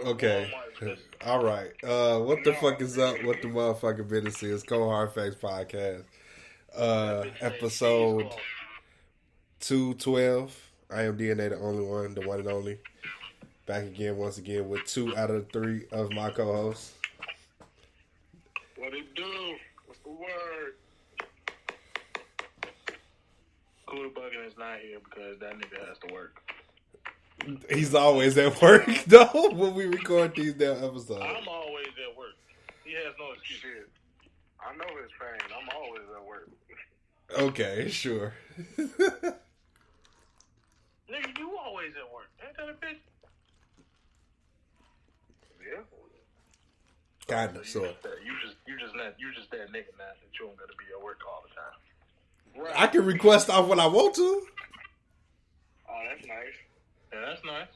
Okay. All right. What the fuck is up? What the motherfucking business is? Cold Hard Facts Podcast. Episode 212. I am DNA, the only one, the one and only. Back again, once again, with 2 out of the 3 of my co-hosts. What it do? What's the word? Kuda Buggin is not here because that nigga has to work. He's always at work, though, when we record these damn episodes. I'm always at work. He has no excuse. I know his pain. I'm always at work. Okay, sure. Nigga, you always at work. Ain't that a bitch? Yeah. Kinda, sort of. You just that nigga now that you don't gotta be at work all the time. Right. I can request off when I want to. Oh, that's nice. Yeah, that's nice.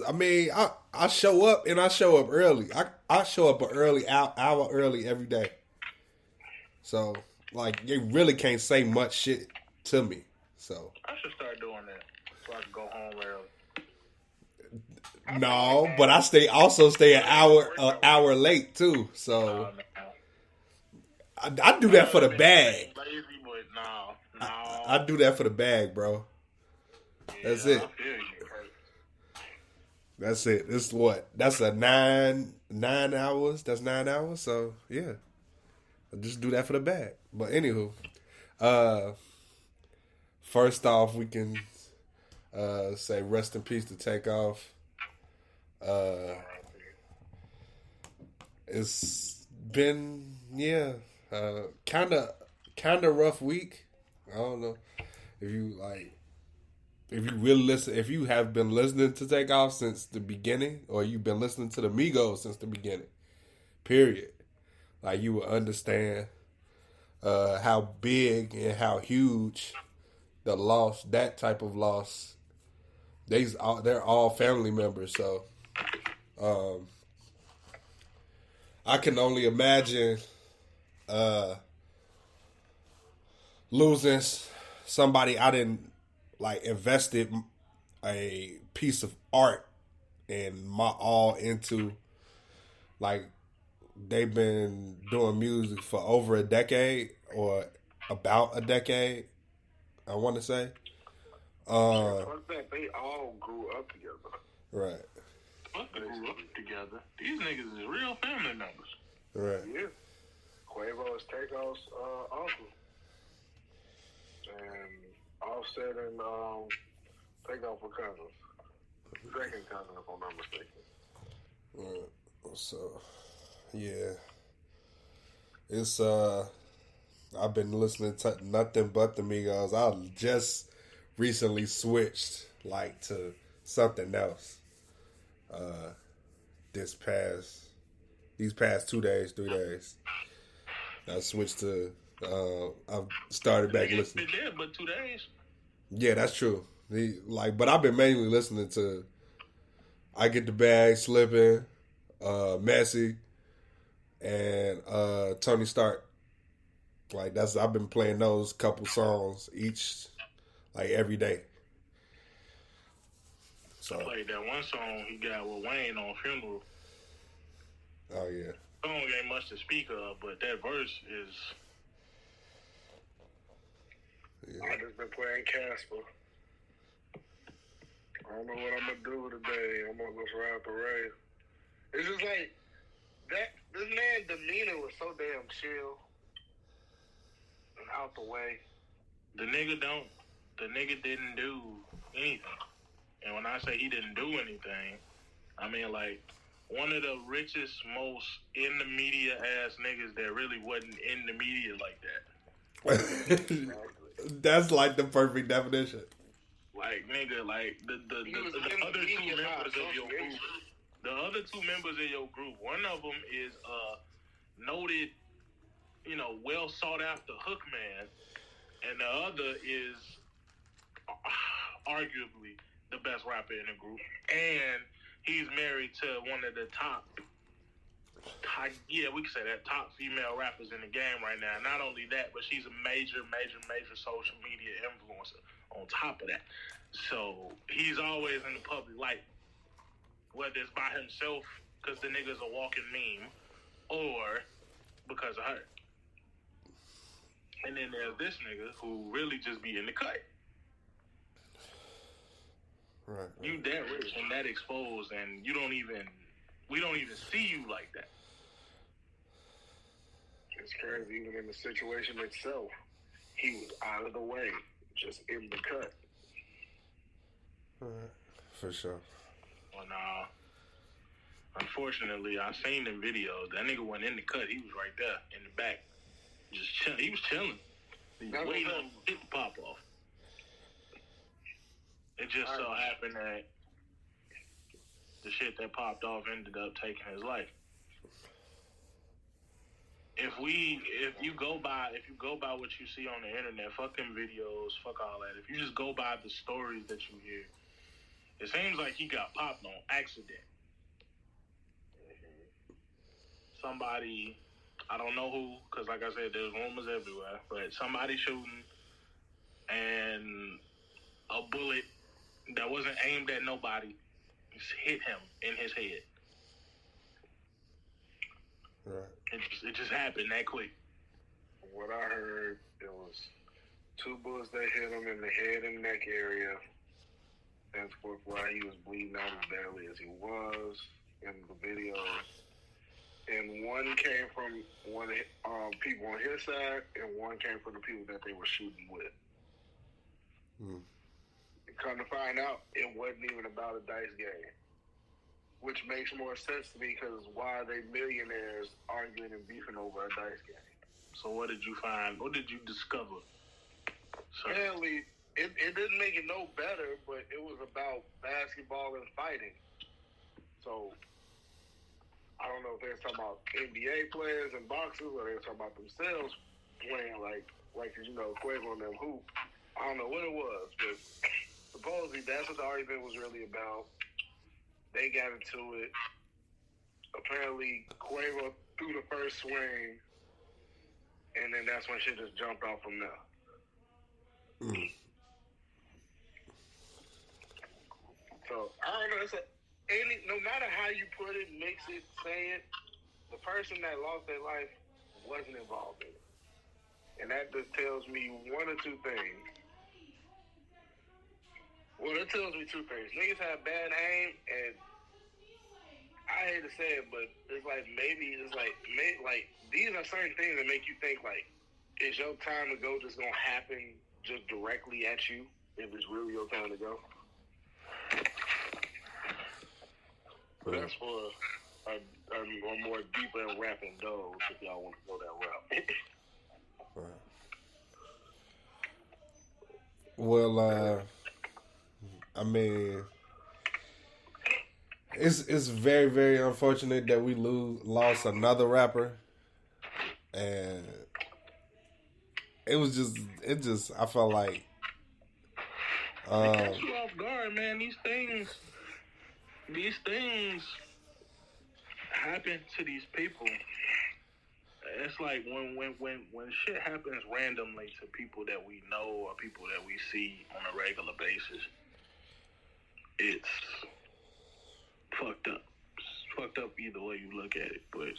I mean, I show up and I show up early. I show up an early hour early every day. So, like, you really can't say much shit to me. So I should start doing that so I can go home early. No, but I also stay an hour late too. So I do that for the bag. I do that for the bag, bro. That's it. That's it. This is what? That's a 9 hours. That's 9 hours. So yeah, I just do that for the bag. But anywho, first off, we can say rest in peace to Takeoff. It's been kind of rough week. I don't know if you have been listening to Takeoff since the beginning, or you've been listening to the Migos since the beginning. Period. Like, you will understand how big and how huge that type of loss. They're all family members, so I can only imagine losing somebody I didn't invested a piece of art and my all into. Like, they've been doing music for over a decade, or about a decade, I want to say. They all grew up together. Right. They grew up together. These niggas is real family members. Right. Yeah. Quavo is Takeoff's uncle. And Offset and Takeoff were cousins. Second cousin, if I'm not mistaken. Right. So, yeah. It's, I've been listening to nothing but the Migos. I just recently switched, to something else. These past 2 days, 3 days, I switched to. I've started back listening. Been there but 2 days. Yeah, that's true. But I've been mainly listening to I Get the Bag, Slippin', Messy, and Tony Stark. I've been playing those couple songs each, every day. So I played that one song he got with Wayne on Funeral. Oh yeah. Song ain't much to speak of, but that verse is. Yeah. I just been playing Casper. I don't know what I'm gonna do today. I'm gonna go ride the race. It's just like that. This man's demeanor was so damn chill and out the way. The nigga didn't do anything. And when I say he didn't do anything, I mean one of the richest, most in the media ass niggas that really wasn't in the media like that. That's the perfect definition. The other two members of your group. The other two members of your group, one of them is noted, well sought after hook man, and the other is arguably the best rapper in the group, and he's married to one of the top female rappers in the game right now. Not only that, but she's a major social media influencer on top of that. So he's always in the public light. whether it's by himself because the nigga's a walking meme, or because of her. And then there's this nigga who really just be in the cut. Right. You that rich and that exposed, and we don't even see you like that. It's crazy. Even in the situation itself, he was out of the way, just in the cut. Right. For sure. Well, nah. Unfortunately, I seen the video. That nigga wasn't in the cut. He was right there in the back, just chilling. He was chilling. He was waiting on it to pop off. It just so happened that the shit that popped off ended up taking his life. If you go by what you see on the internet, fuck them videos, fuck all that. If you just go by the stories that you hear, it seems like he got popped on accident. Somebody, I don't know who, because like I said, there's rumors everywhere, but somebody shooting and a bullet that wasn't aimed at nobody just hit him in his head. Right. It just happened that quick. What I heard, it was 2 bullets that hit him in the head and neck area. That's why he was bleeding out as badly as he was in the video. And one came from one people on his side, and one came from the people that they were shooting with. Come to find out, it wasn't even about a dice game. Which makes more sense to me, because why are they millionaires arguing and beefing over a dice game? So what did you find? What did you discover? Apparently, it didn't make it no better, but it was about basketball and fighting. So, I don't know if they were talking about NBA players and boxers, or they were talking about themselves playing like Quavo and them hoop. I don't know what it was, but supposedly that's what the argument was really about. They got into it. Apparently, Quavo threw the first swing, and then that's when shit just jumped off from there. So, I don't know. No matter how you put it, mix it, say it, the person that lost their life wasn't involved in it. And that just tells me one or two things. Well, it tells me 2 things. Niggas have bad aim, and I hate to say it, but it's like these are certain things that make you think, like, is your time to go just gonna happen just directly at you if it's really your time to go? That's for a more deeper and rapping those if y'all want to go that route. Right. Well, I mean, it's very, very unfortunate that we lost another rapper, and it just I felt like it catch you off guard, man. These things happen to these people. It's like when shit happens randomly to people that we know or people that we see on a regular basis, it's fucked up. It's fucked up either way you look at it, but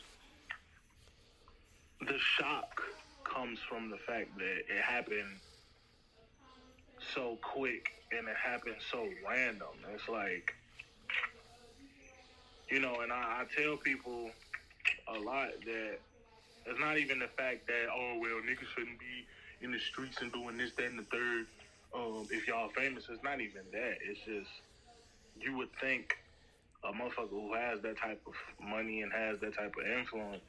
the shock comes from the fact that it happened so quick and it happened so random. It's like, and I tell people a lot that it's not even the fact that, niggas shouldn't be in the streets and doing this, that, and the third. If y'all famous, it's not even that. It's just, you would think a motherfucker who has that type of money and has that type of influence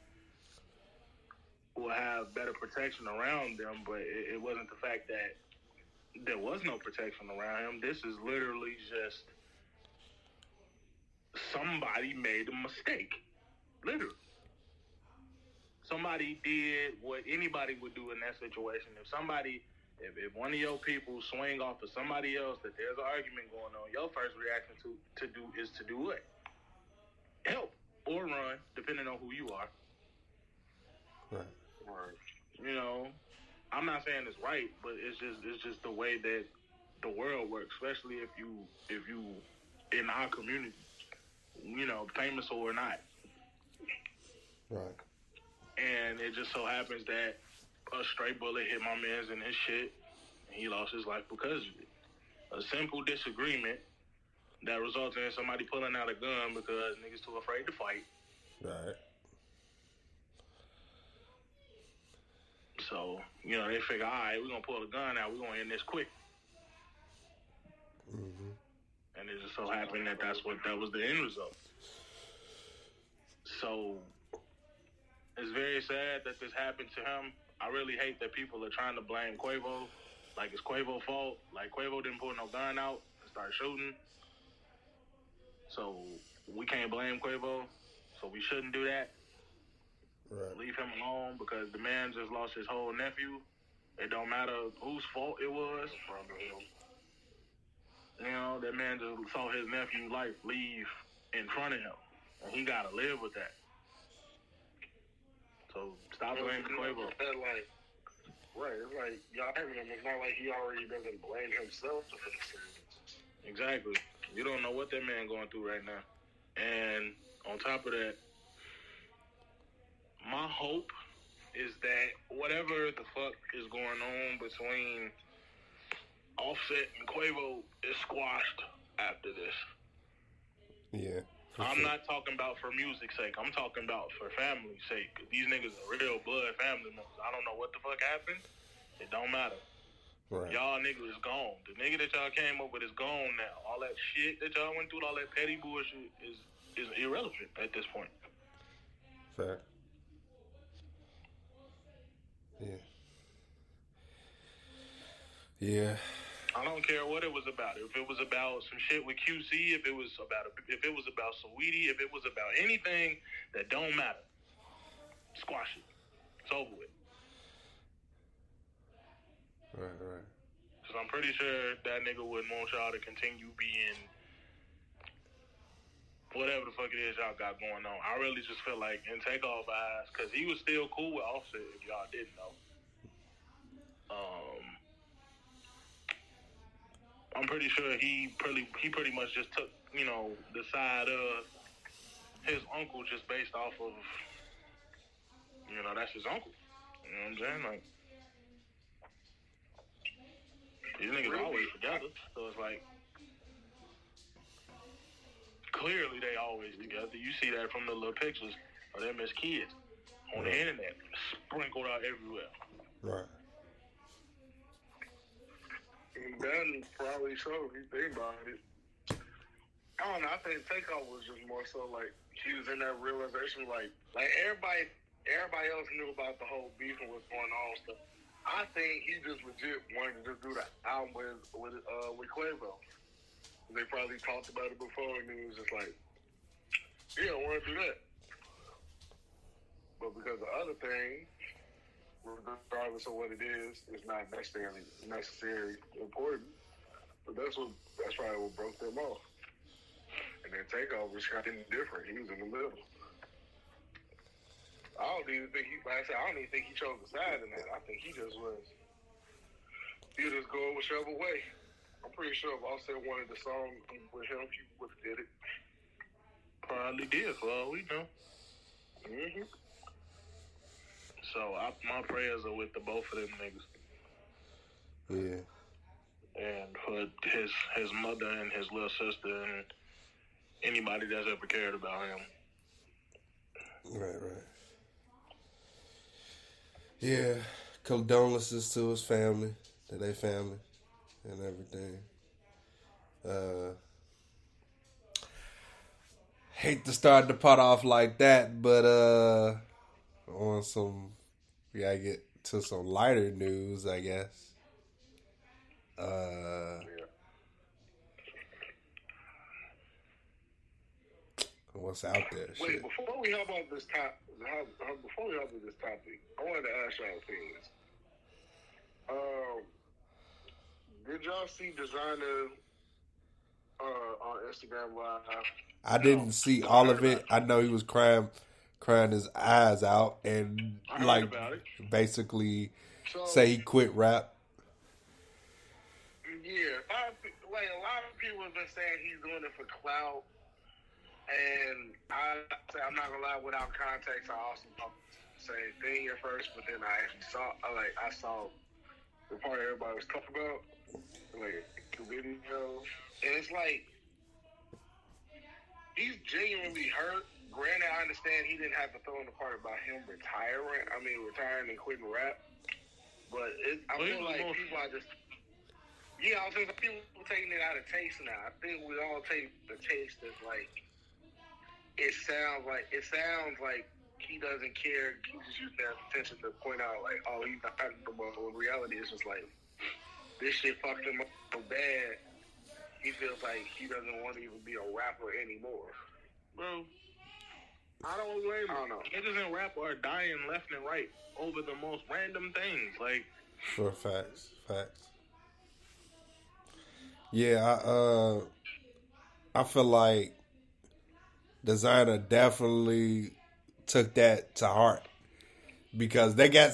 will have better protection around them, but it wasn't the fact that there was no protection around him. This is literally just somebody made a mistake. Literally. Somebody did what anybody would do in that situation. If one of your people swing off of somebody else, that there's an argument going on, your first reaction to do what? Help or run, depending on who you are. Right. I'm not saying it's right, but it's just the way that the world works, especially if you in our community. famous or not. Right. And it just so happens that a stray bullet hit my man's in his shit, and he lost his life because of it. A simple disagreement that resulted in somebody pulling out a gun because niggas too afraid to fight. Right. So, they figure, all right, we're going to pull the gun out. We're going to end this quick. Mm-hmm. And it just so happened that that was the end result. So, it's very sad that this happened to him. I really hate that people are trying to blame Quavo. Like, it's Quavo's fault. Like, Quavo didn't pull no gun out and start shooting. So, we can't blame Quavo. So, we shouldn't do that. Right. Leave him alone because the man just lost his whole nephew. It don't matter whose fault it was. That man just saw his nephew's life leave in front of him. And he got to live with that. So, stop blaming Quavo. Right, it's like, y'all having him. It's not like he already doesn't blame himself for the sins. Exactly. You don't know what that man going through right now. And on top of that, my hope is that whatever the fuck is going on between Offset and Quavo is squashed after this. Yeah. I'm not talking about for music's sake. I'm talking about for family's sake. These niggas are real blood family members. I don't know what the fuck happened. It don't matter. Right. Y'all niggas is gone. The nigga that y'all came up with is gone now. All that shit that y'all went through, all that petty bullshit is irrelevant at this point. Fair. Yeah. Yeah. I don't care what it was about. If it was about some shit with QC, if it was about Saweetie, if it was about anything that don't matter, squash it. It's over with. Right. Because I'm pretty sure that nigga wouldn't want y'all to continue being whatever the fuck it is y'all got going on. I really just feel like in Takeoff eyes, because he was still cool with Offset, if y'all didn't know. I'm pretty sure he pretty much just took, the side of his uncle just based off of, that's his uncle. You know what I'm saying? Like, these niggas are always together. So it's like, clearly they always together. You see that from the little pictures of them as kids on the internet, sprinkled out everywhere. Right. That probably so, if you think about it. I don't know, I think Takeoff was just more so like, he was in that realization, like everybody else knew about the whole beef and what's going on and stuff. I think he just legit wanted to just do the album with Quavo. They probably talked about it before, and he was just like, yeah, I want to do that. But because the other thing, regardless of what it is not necessarily important. But that's probably what broke them off. And then Takeoff was kind of different. He was in the middle. I don't even think he chose a side in that. I think he was just going whichever way. I'm pretty sure if Offset wanted the song with him, he would have did it. Probably did, for all we know. Mm-hmm. So my prayers are with the both of them niggas. Yeah. And for his mother and his little sister and anybody that's ever cared about him. Right. Yeah. Condolences to his family, to their family, and everything. Hate to start the pot off like that, but we gotta get to some lighter news, I guess. What's out there? Wait, shit. before we hop on this topic, I wanted to ask y'all opinions. Did y'all see Designer on Instagram Live? I didn't see all of it. I know he was crying his eyes out, and like basically say he quit rap. Yeah, a lot of people have been saying he's doing it for clout, And I'm not gonna lie, without context, I also thought the same thing at first, but then I actually saw the part everybody was talking about, like the video, and it's like he's genuinely hurt. Granted, I understand he didn't have to throw in the part about him retiring and quitting rap, but I feel like people are just. Yeah, I was saying people taking it out of taste now. I think we all take the taste as like. It sounds like he doesn't care. He's just using that attention to point out like, oh, he's not no more. In reality, it's just like this shit fucked him up so bad. He feels like he doesn't want to even be a rapper anymore. Bro, I don't blame him. Niggas in rap are dying left and right over the most random things. Like, sure, facts. Yeah, I feel like Designer definitely took that to heart because they got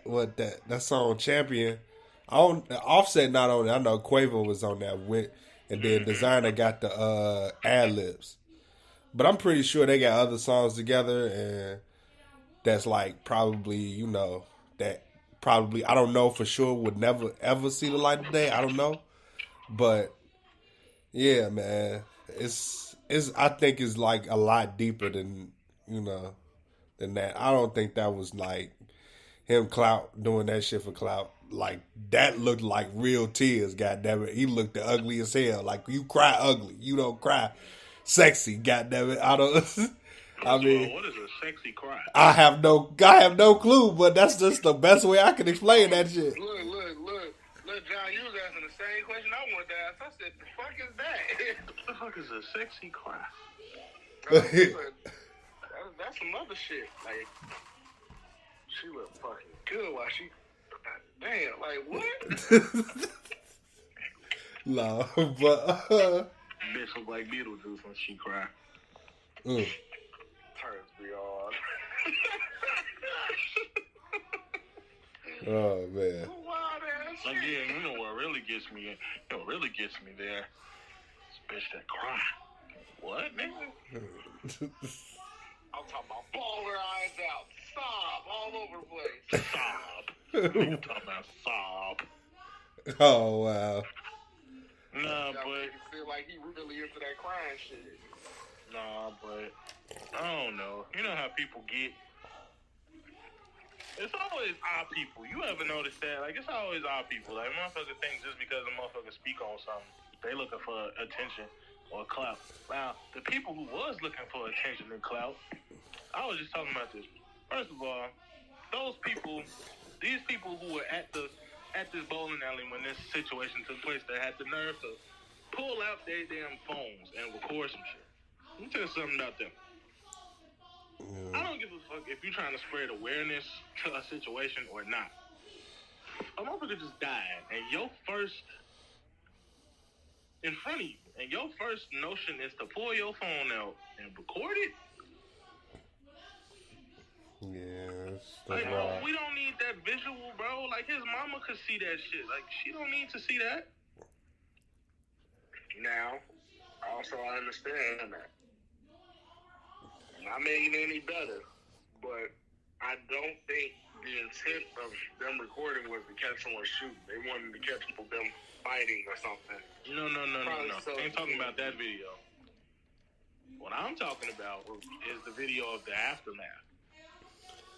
what that song Champion. Offset not on it. I know Quavo was on that with, and then Designer got the ad libs. But I'm pretty sure they got other songs together, and that's like probably that probably I don't know for sure would never ever see the light of day. I don't know, but yeah, man, it's I think it's like a lot deeper than than that. I don't think that was like him doing that shit for clout. Like that looked like real tears. Goddamn it, he looked ugly as hell. Like you cry ugly, you don't cry sexy. Goddamn it, I don't. I mean, what is a sexy cry? I have no clue, but that's just the best way I can explain that shit. Look, John, you was asking the same question I wanted to ask. I said, the fuck is that? What the fuck is a sexy cry? That's some other shit. Like, she looked fucking good while she... Damn, like, what? No, but... Bitch look like Beetlejuice when she cry. Turns me on. Oh, man. Like, yeah, you know what really gets me? There? This bitch that cry. What, nigga? I'm talking about ball her eyes out, sob all over the place. Sob. I'm talking about sob. Oh, wow. Nah, but... I feel like he really into that crying shit. Nah, but... I don't know. You know how people get... It's always odd people. You ever notice that? Like, it's always odd people. Like, motherfuckers think just because a motherfucker speak on something, they looking for attention or clout. Now, the people who was looking for attention and clout, I was just talking about this. First of all, these people who were at this bowling alley when this situation took place, they had the nerve to pull out their damn phones and record some shit. Let me tell you something about them. I don't give a fuck if you're trying to spread awareness to a situation or not. A motherfucker just died, and in front of you, and your first notion is to pull your phone out and record it? Yes. Like, we don't need that visual, bro. Like, his mama could see that shit. Like, she don't need to see that. Now, also I understand that. Not making it any better, but I don't think the intent of them recording was to catch someone shooting. They wanted to catch people them fighting or something. No. So I ain't talking about that video. What I'm talking about is the video of the aftermath.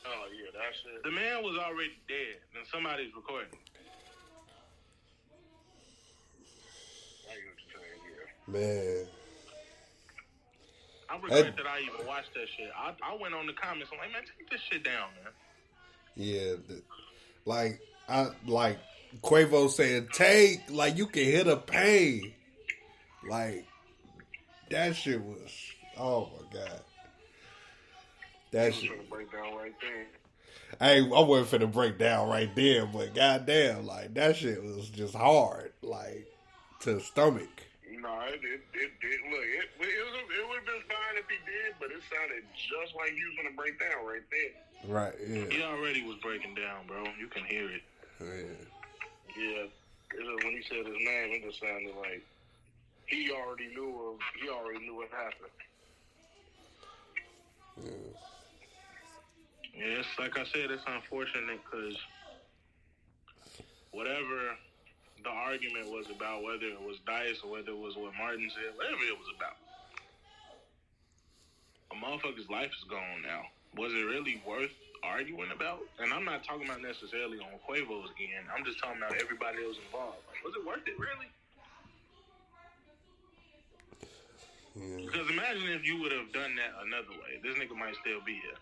Oh, yeah, that shit. The man was already dead, and somebody's recording. I get what you're saying, yeah. Man. I regret that I even watched that shit. I went on the comments. I'm like, man, take this shit down, man. Yeah, like Quavo said, like you can hear the pain. Like that shit was, oh my god, that shit. Break down right there. I wasn't finna break down right there, but goddamn, like that shit was just hard, like to stomach. No, it look, it would have been fine if he did, but it sounded just like he was gonna break down right there. Right, yeah. He already was breaking down, bro. You can hear it. Yeah. When he said his name, it just sounded like he already knew what happened. Yeah, it's like I said, it's unfortunate because whatever the argument was about, whether it was Dice or whether it was what Martin said, whatever it was about, a motherfucker's life is gone now. Was it really worth arguing about? And I'm not talking about necessarily on Quavo's end. I'm just talking about everybody else involved. Like, was it worth it, really? Yeah. Because imagine if you would have done that another way. This nigga might still be here.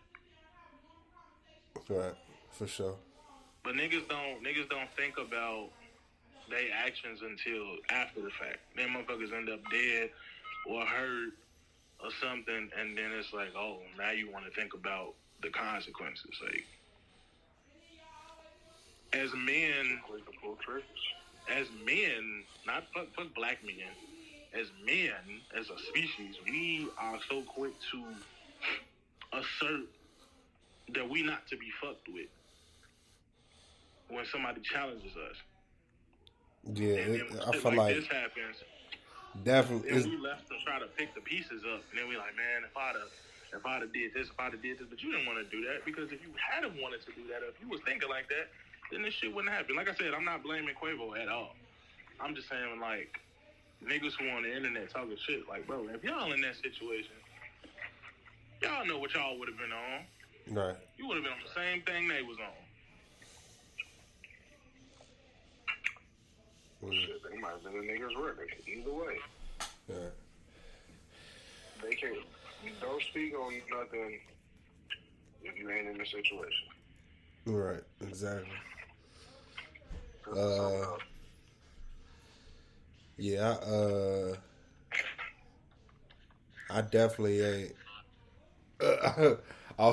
Right, for sure. But niggas don't think about their actions until after the fact. Then motherfuckers end up dead or hurt or something, and then it's like, oh, now you want to think about the consequences. Like, as men, not fuck black men, as men, as a species, we are so quick to assert that we not to be fucked with when somebody challenges us. Yeah, I feel like this happens. Definitely, and we left to try to pick the pieces up, and then we like, man, if I'd have did this, but you didn't want to do that, because if you hadn't wanted to do that, if you was thinking like that, then this shit wouldn't happen. Like I said, I'm not blaming Quavo at all. I'm just saying, like, niggas who on the internet talking shit, like, bro, if y'all in that situation, y'all know what y'all would have been on. Right. You would have been on the same thing they was on. Shit, they might have been a nigga's verdict. Either way. Yeah. They can't. Don't speak on nothing if you ain't in the situation. Right. Exactly. Yeah. I definitely ain't. I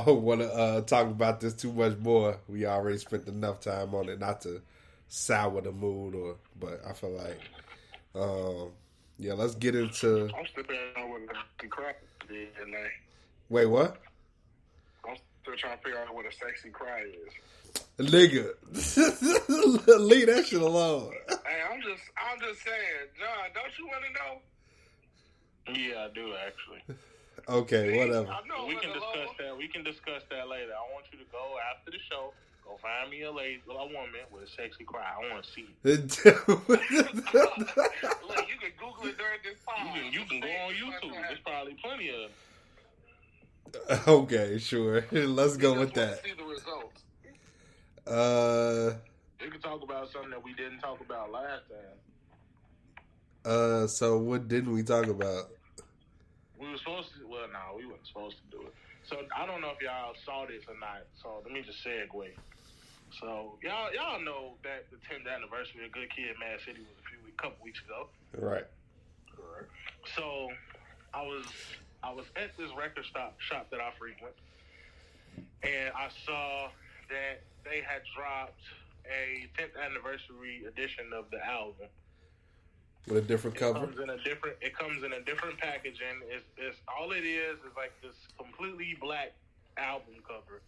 don't want to talk about this too much more. We already spent enough time on it, not to sour the mood, but I feel like, yeah, let's get into. I'm still trying to what the cry is. Wait, what? I'm still trying to figure out what a sexy cry is. Nigga, leave that shit alone. Hey, I'm just saying, John. Don't you want to know? Yeah, I do actually. Okay, whatever. We can discuss that. We can discuss that later. I want you to go after the show. Go find me a woman with a sexy cry. I want to see it. Look, you can Google it during this time. You can go on YouTube. There's probably plenty of. Okay, sure. Let's go with that. See the results. We could talk about something that we didn't talk about last time. So what didn't we talk about? We were supposed to. Well, no, we weren't supposed to do it. So I don't know if y'all saw this or not. So let me just segue. So y'all know that the 10th anniversary of Good Kid, Mad City was a couple weeks ago. Right. So I was at this record shop that I frequent, and I saw that they had dropped a 10th anniversary edition of the album. With a different cover. It comes in a different packaging. It's all it is like this completely black album cover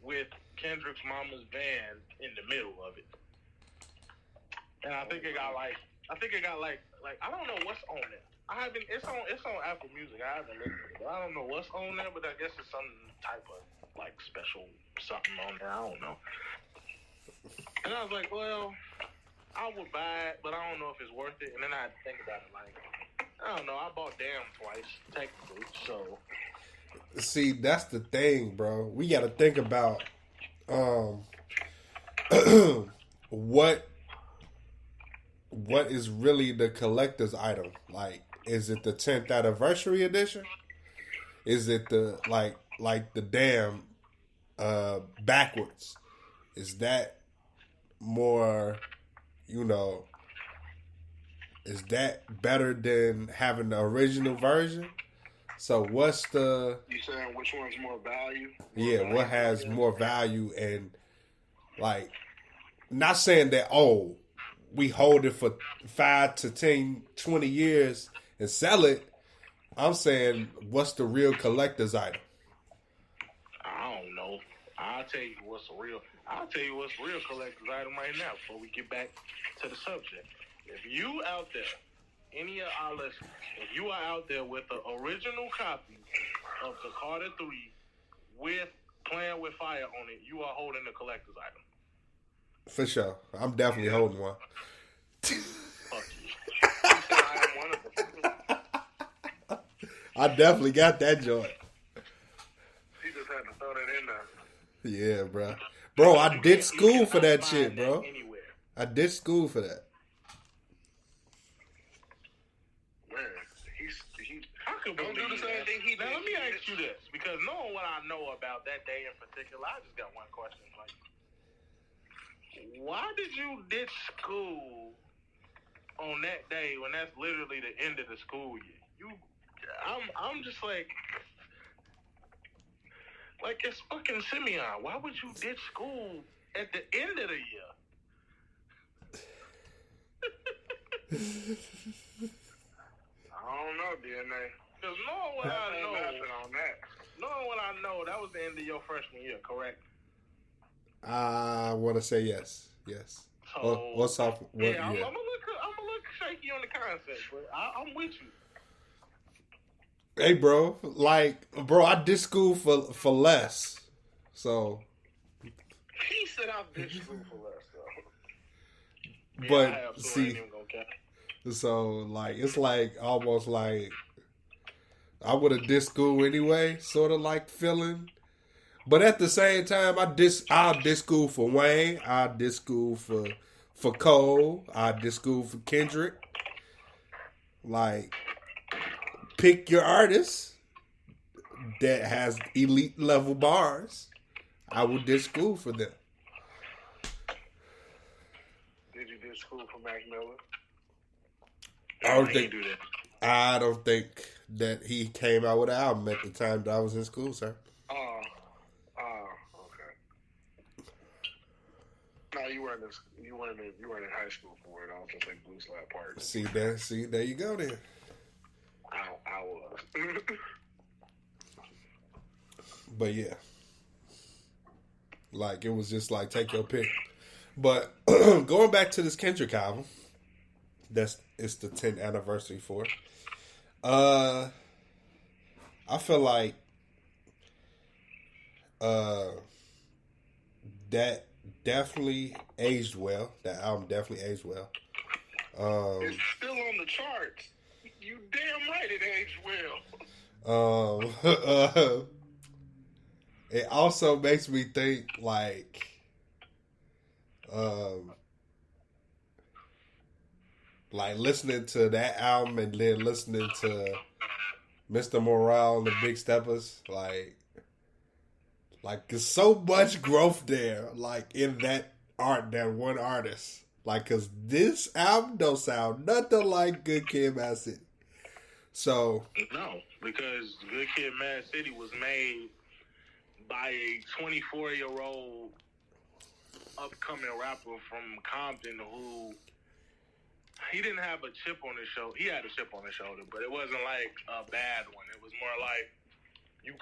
with Kendrick's Mama's band in the middle of it. And I think it got like I don't know what's on there. It's on Apple Music. I haven't listened to it. I don't know what's on there, but I guess it's some type of like special something on there. I don't know. And I was like, well, I would buy it, but I don't know if it's worth it. And then I had to think about it. Like, I don't know. I bought Damn twice, technically. So, see, that's the thing, bro. We got to think about what is really the collector's item. Like, is it the 10th anniversary edition? Is it the like the Damn backwards? Is that more? You know, is that better than having the original version? So what's the... You saying which one's more value? What has more value? And, like, not saying that, oh, we hold it for 5 to 10, 20 years and sell it. I'm saying, what's the real collector's item? I don't know. I'll tell you what's real collector's item right now before we get back to the subject. If you out there, any of our listeners, if you are out there with the original copy of the Carter 3 with playing with fire on it, you are holding a collector's item. For sure. I'm definitely holding one. Fuck you. I am one of them. I definitely got that joint. He just had to throw that in there. Yeah, bro. Bro, I did school for that shit, bro. Anywhere. I did school for that. Man, I could don't do the same thing he did. Now let me ask you this, because knowing what I know about that day in particular, I just got one question. Like, why did you ditch school on that day when that's literally the end of the school year? I'm just like it's fucking Simeon. Why would you ditch school at the end of the year? I don't know, DNA. Because knowing what I know, that was the end of your freshman year, correct? I want to say yes. Yes. So, What's off? I'm a little shaky on the concept, but I'm with you. Hey, bro. I did school for less. So. He said I ditched school for less, though. But see, so it's almost like I would have did school anyway, sort of like feeling. But at the same time, I did school for Wayne. I did school for Cole. I did school for Kendrick. Like, pick your artist that has elite level bars. I would did school for them. Did you do school for Mac Miller? I don't think that he came out with an album at the time that I was in school, sir. Okay. No, you weren't in high school for it. I was just like Blue Slap Park. See, there you go then. I was. But yeah. Like, it was just like, take your pick. But going back to this Kendrick album, it's the 10th anniversary for it. I feel like that definitely aged well. That album definitely aged well. It's still on the charts. You damn right it aged well. It also makes me think like listening to that album and then listening to Mr. Morale and the Big Steppers, like there's so much growth there, like in that one artist. Like, cause this album don't sound nothing like Good Kid, Mad City. So no, because Good Kid, Mad City was made by a 24-year-old upcoming rapper from Compton who he didn't have a chip on his shoulder. He had a chip on his shoulder, but it wasn't like a bad one. It was more like you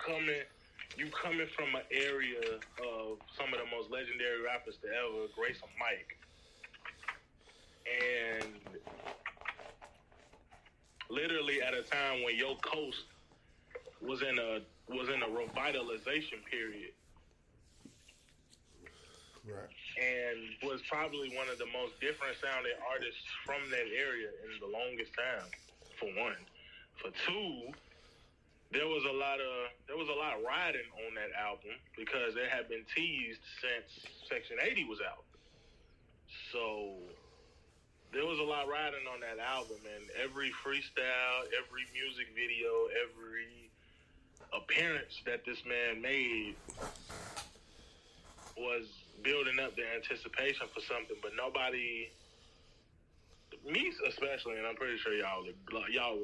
coming from an area of some of the most legendary rappers to ever grace a mic, and literally at a time when your coast was in a revitalization period. right. And was probably one of the most different sounding artists from that area in the longest time, for one. For two, there was a lot riding on that album because it had been teased since Section 80 was out. So there was a lot riding on that album, and every freestyle, every music video, every appearance that this man made was building up the anticipation for something, but nobody, me especially, and I'm pretty sure y'all would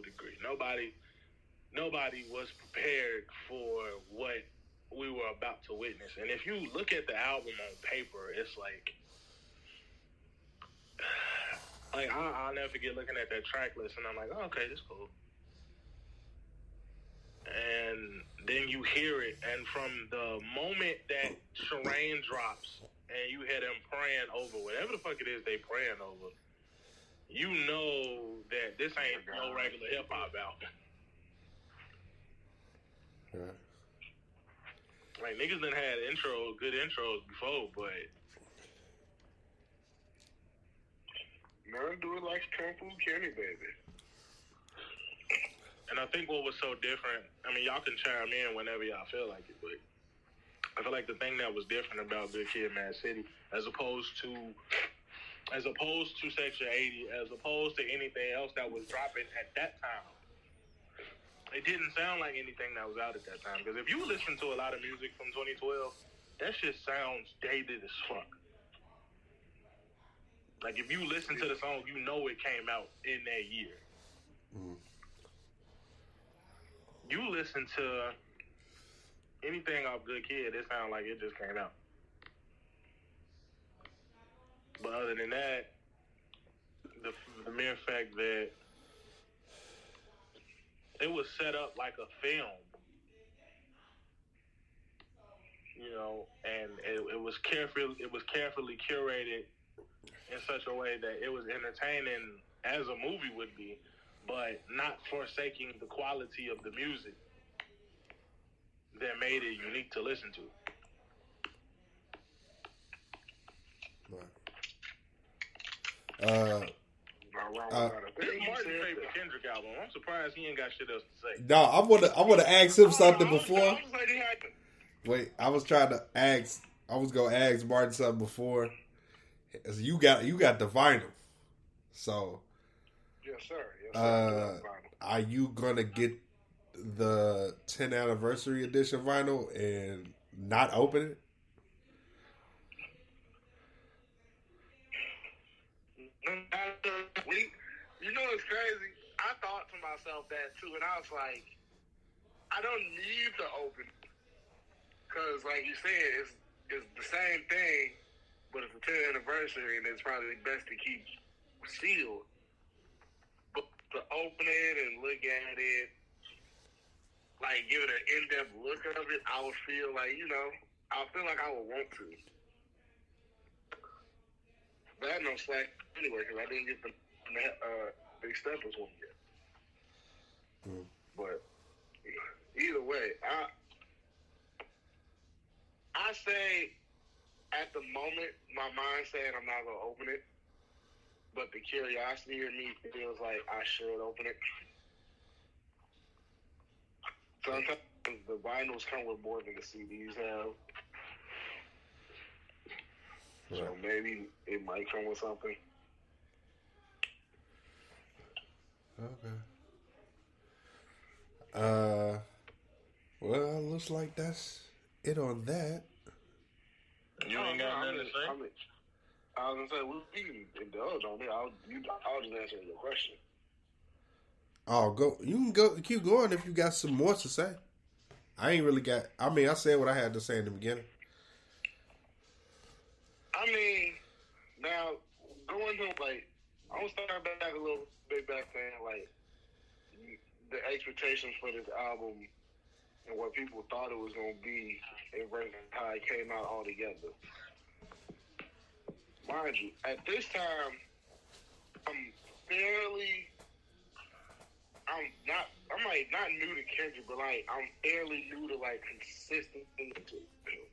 agree, nobody was prepared for what we were about to witness. And if you look at the album on paper, it's like I'll never forget looking at that track list, and I'm like, oh, okay, this is cool. And then you hear it, and from the moment that Curren drops and you hear them praying over whatever the fuck it is they praying over, you know that this ain't no regular hip-hop album. Right. Like, niggas done had good intros before, but none do it like Kung Fu Kenny, baby. and I think what was so different, I mean, y'all can chime in whenever y'all feel like it, but I feel like the thing that was different about Good Kid, Mad City, as opposed to Section 80, as opposed to anything else that was dropping at that time, it didn't sound like anything that was out at that time. Because if you listen to a lot of music from 2012, that shit sounds dated as fuck. Like, if you listen to the song, you know it came out in that year. Mm. You listen to anything off Good Kid, it sounds like it just came out. But other than that, the mere fact that it was set up like a film, you know, and it was carefully curated in such a way that it was entertaining as a movie would be, but not forsaking the quality of the music that made it unique to listen to. This is Martin's favorite Kendrick album. I'm surprised he ain't got shit else to say. No, I wanna ask him something before. Wait, I was gonna ask Martin something before. You got the vinyl, so yes, sir. Yes, sir. Are you gonna get the 10th anniversary edition vinyl and not open it? You know, it's crazy. I thought to myself that too, and I was like, I don't need to open it. Because, like you said, it's the same thing, but it's the 10th anniversary, and it's probably best to keep sealed. But to open it and look at it, like give it an in-depth look of it, I would feel like, you know, I feel like I would want to. But I had no slack anyway, because I didn't get the Big Steppers one yet. Mm. But either way, I say at the moment, my mind's saying I'm not going to open it. But the curiosity in me feels like I should open it. Sometimes the vinyls come with more than the CDs have. Right. So maybe it might come with something. Okay. Well, looks like that's it on that. You ain't got nothing to say? I was gonna say we can indulge on it. I'll just answer your question. Oh, go! You can keep going if you got some more to say. I ain't really got. I mean, I said what I had to say in the beginning. I mean, now going to like, I'm gonna start back a little bit back saying like the expectations for this album and what people thought it was gonna be, and versus how it came out all together. Mind you, at this time, I'm like not new to Kendrick, but like I'm fairly new to like consistent to him.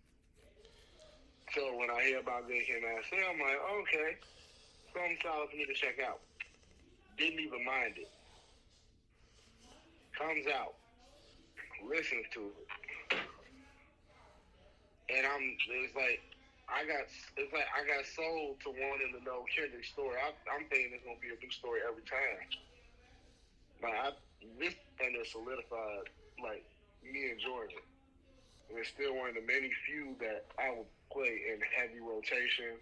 So when I hear about Good Kid, Mad City, I'm like, okay, something solid for me to check out. Didn't even mind it. Comes out, listen to it, and it's like I got sold to wanting to know Kendrick's story. I'm thinking it's gonna be a new story every time. Like this thing is solidified, like me enjoying it. And it's still one of the many few that I will play in heavy rotation,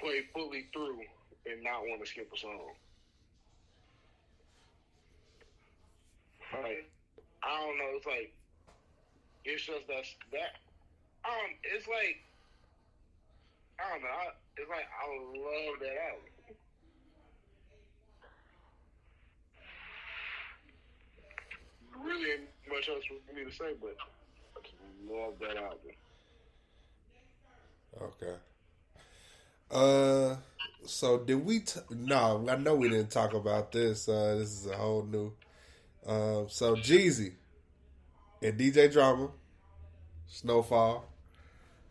play fully through, and not want to skip a song. Like, I don't know. It's like it's just that. It's like I don't know. It's like I love that album. Really ain't much else for me to say, but I just love that album. Okay. So did we? No, I know we didn't talk about this. This is a whole new. So Jeezy, And DJ Drama, Snowfall,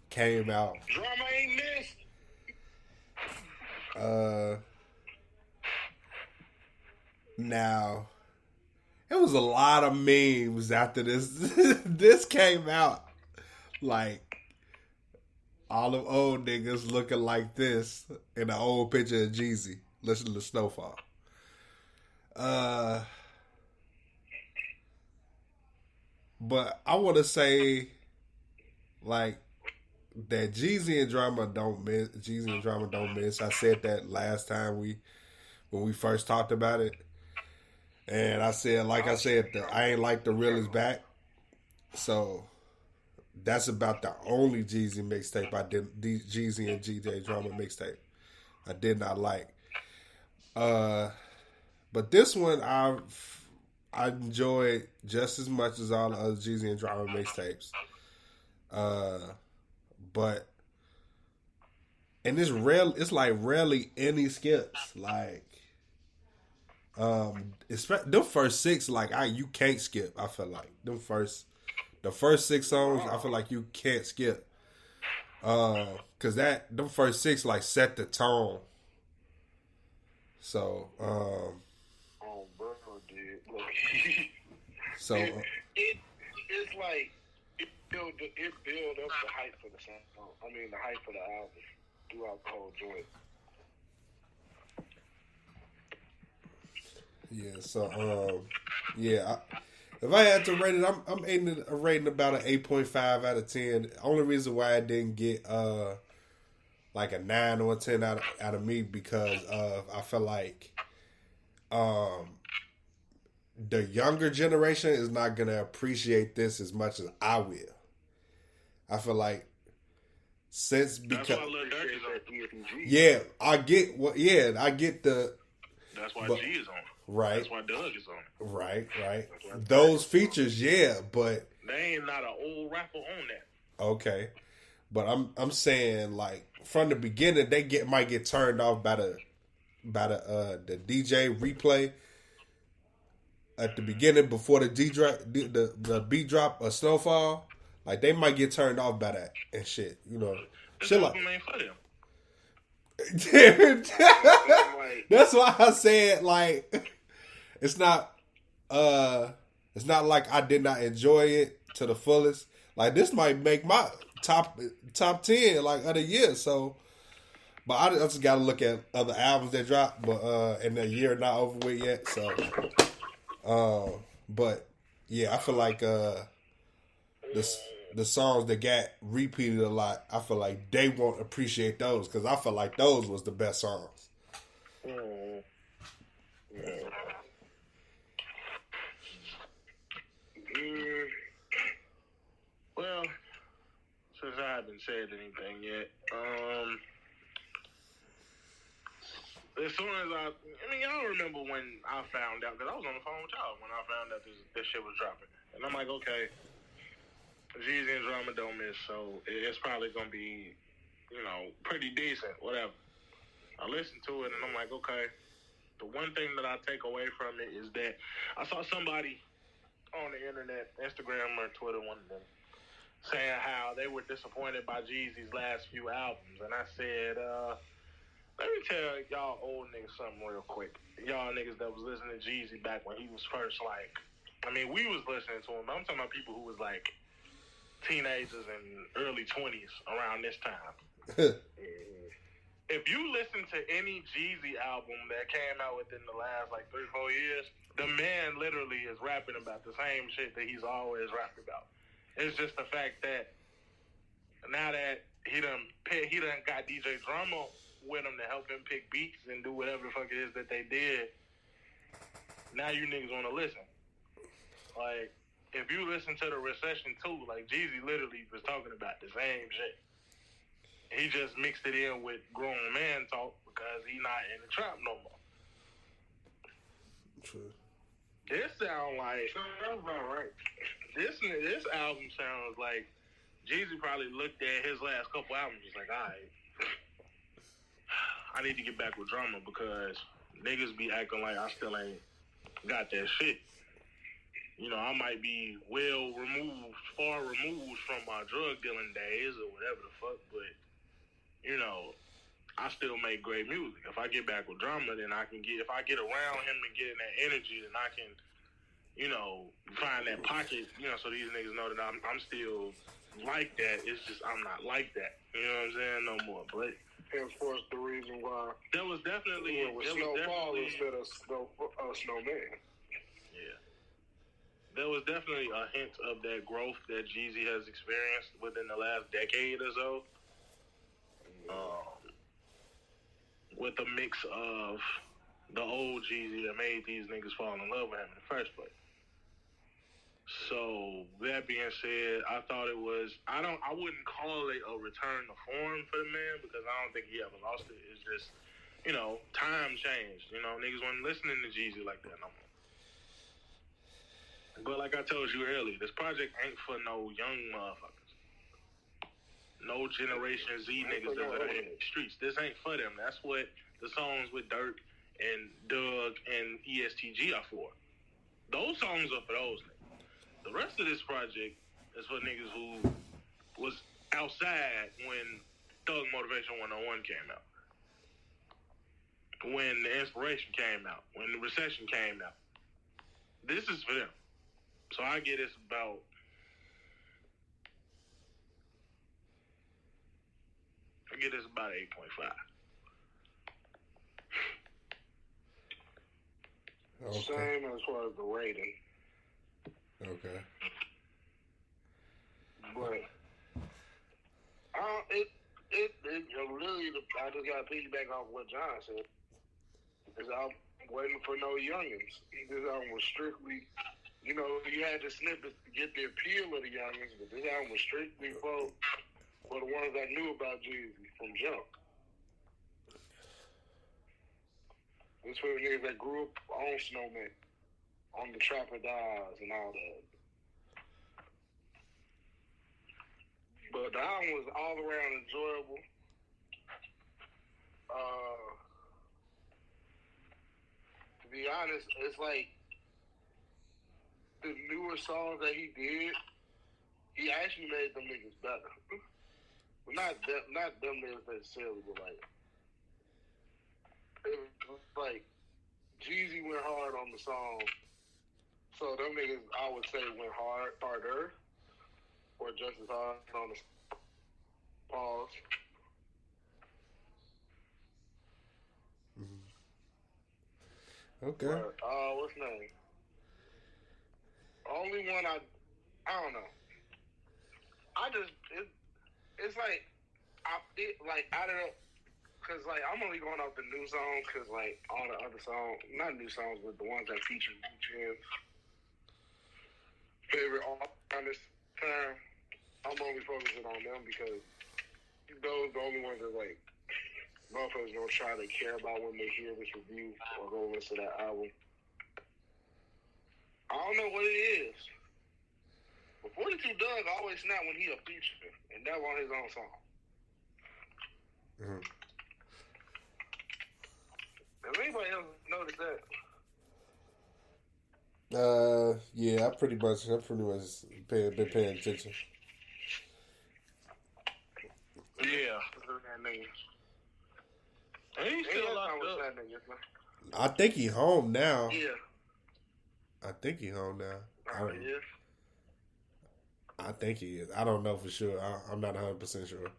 came out. Drama ain't missed. Now, it was a lot of memes after this. This came out. Like, all them old niggas looking like this in an old picture of Jeezy. Listen to Snowfall. But I want to say, like, that Jeezy and Drama don't miss. Jeezy and Drama don't miss. I said that last time when we first talked about it. And I said, I ain't like the real is back. So that's about the only Jeezy mixtape I did. Jeezy and DJ Drama mixtape I did not like. But this one I enjoyed just as much as all the other Jeezy and Drama mixtapes. But and it's like rarely any skips. Like the first six, like you can't skip. I feel like the first 6 songs, I feel like you can't skip. Cause them first 6 like set the tone. So Oh, bro, dude. Look. So it's like it build up the hype for the song. I mean, the hype for the album throughout the whole joint. yeah. So yeah. If I had to rate it, I'm aiming a rating about an 8.5 out of 10. Only reason why I didn't get like a 9 or a 10 out of me because I feel like the younger generation is not gonna appreciate this as much as I will. I feel like because that's why Lil Durk is on. Yeah, I get the. That's why G is on. Right. That's why Doug is on it. Right. Those features, yeah, but they ain't not an old rapper on that. Okay, but I'm saying like from the beginning they might get turned off by the DJ replay at the beginning before the the beat drop or Snowfall. Like they might get turned off by that and shit, you know. Shit like ain't for them. That's why I said like it's not like I did not enjoy it to the fullest. Like this might make my top 10 like of the year. So, but I just got to look at other albums that dropped. But and the year not over with yet. So, but yeah, I feel like the songs that got repeated a lot, I feel like they won't appreciate those because I feel like those was the best songs. Well, since I haven't said anything yet, as soon as y'all remember when I found out, because I was on the phone with y'all when I found out this shit was dropping. And I'm like, okay, Jeezy and Drama don't miss, so it's probably going to be, pretty decent, whatever. I listened to it, and I'm like, okay, the one thing that I take away from it is that I saw somebody on the internet, Instagram or Twitter, one of them, saying how they were disappointed by Jeezy's last few albums. And I said, let me tell y'all old niggas something real quick. Y'all niggas that was listening to Jeezy back when he was first, we was listening to him, but I'm talking about people who was like teenagers and early 20s around this time. If you listen to any Jeezy album that came out within the last 3-4 years, the man literally is rapping about the same shit that he's always rapped about. It's just the fact that now that he done got DJ Drama with him to help him pick beats and do whatever the fuck it is that they did, now you niggas want to listen. Like, if you listen to the Recession 2, Jeezy literally was talking about the same shit. He just mixed it in with grown man talk because he not in the trap no more. True. This sound like sounds about right. This album sounds like Jeezy probably looked at his last couple albums and was like, all right, I need to get back with Drama because niggas be acting like I still ain't got that shit. You know, I might be far removed from my drug dealing days or whatever the fuck, but, you know, I still make great music. If I get back with drama, then if I get around him and get in that energy, then I can, you know, find that pocket, you know, so these niggas know that I'm still like that. It's just I'm not like that. You know what I'm saying? No more. But henceforth the reason why there was definitely Snowfall instead of Snowman. Yeah. There was definitely a hint of that growth that Jeezy has experienced within the last decade or so. With a mix of the old Jeezy that made these niggas fall in love with him in the first place. So that being said, I thought it was I wouldn't call it a return to form for the man because I don't think he ever lost it. It's just, you know, time changed. You know, niggas weren't listening to Jeezy like that no more. But like I told you earlier, this project ain't for no young motherfuckers. No Generation Z niggas that are in the streets. This ain't for them. That's what the songs with Dirk and Doug and ESTG are for. Those songs are for those niggas. The rest of this project is for niggas who was outside when Thug Motivation 101 came out. When the Inspiration came out. When the Recession came out. This is for them. So I get it's about... I get it's about 8.5. Okay. Same as far as the rating. Okay. But really, I just got to piggyback off what John said. Because I'm waiting for no youngins. This album was strictly, you know, you had the snippets to get the appeal of the youngins, but this album was strictly for the ones that knew about Jeezy from jump. It's for the niggas that grew up on Snowman, on the Trap or Dies and all that. But the album was all around enjoyable. To be honest, it's like the newer songs that he did, he actually made them niggas better. Well, not them niggas necessarily, but like it was like Jeezy went hard on the song, so them niggas I would say went harder, or just as hard on the pause. Okay. But, what's his name? Only one I don't know. It's like I don't know, cause like I'm only going off the new songs, cause like all the other songs, not new songs, but the ones that feature Gucci's favorite artist time, I'm only focusing on them because those the only ones that like motherfuckers gonna try to care about when they hear this review or go listen to that album. I don't know what it is. But 42 Doug always snap when he a feature, and that on his own song. Mm-hmm. Has anybody else noticed that? Yeah, I've pretty much been paying attention. Yeah. And he's still locked up. I think he home now. Yeah. I think he home now. Yes. I think he is. I don't know for sure. I'm not 100% sure.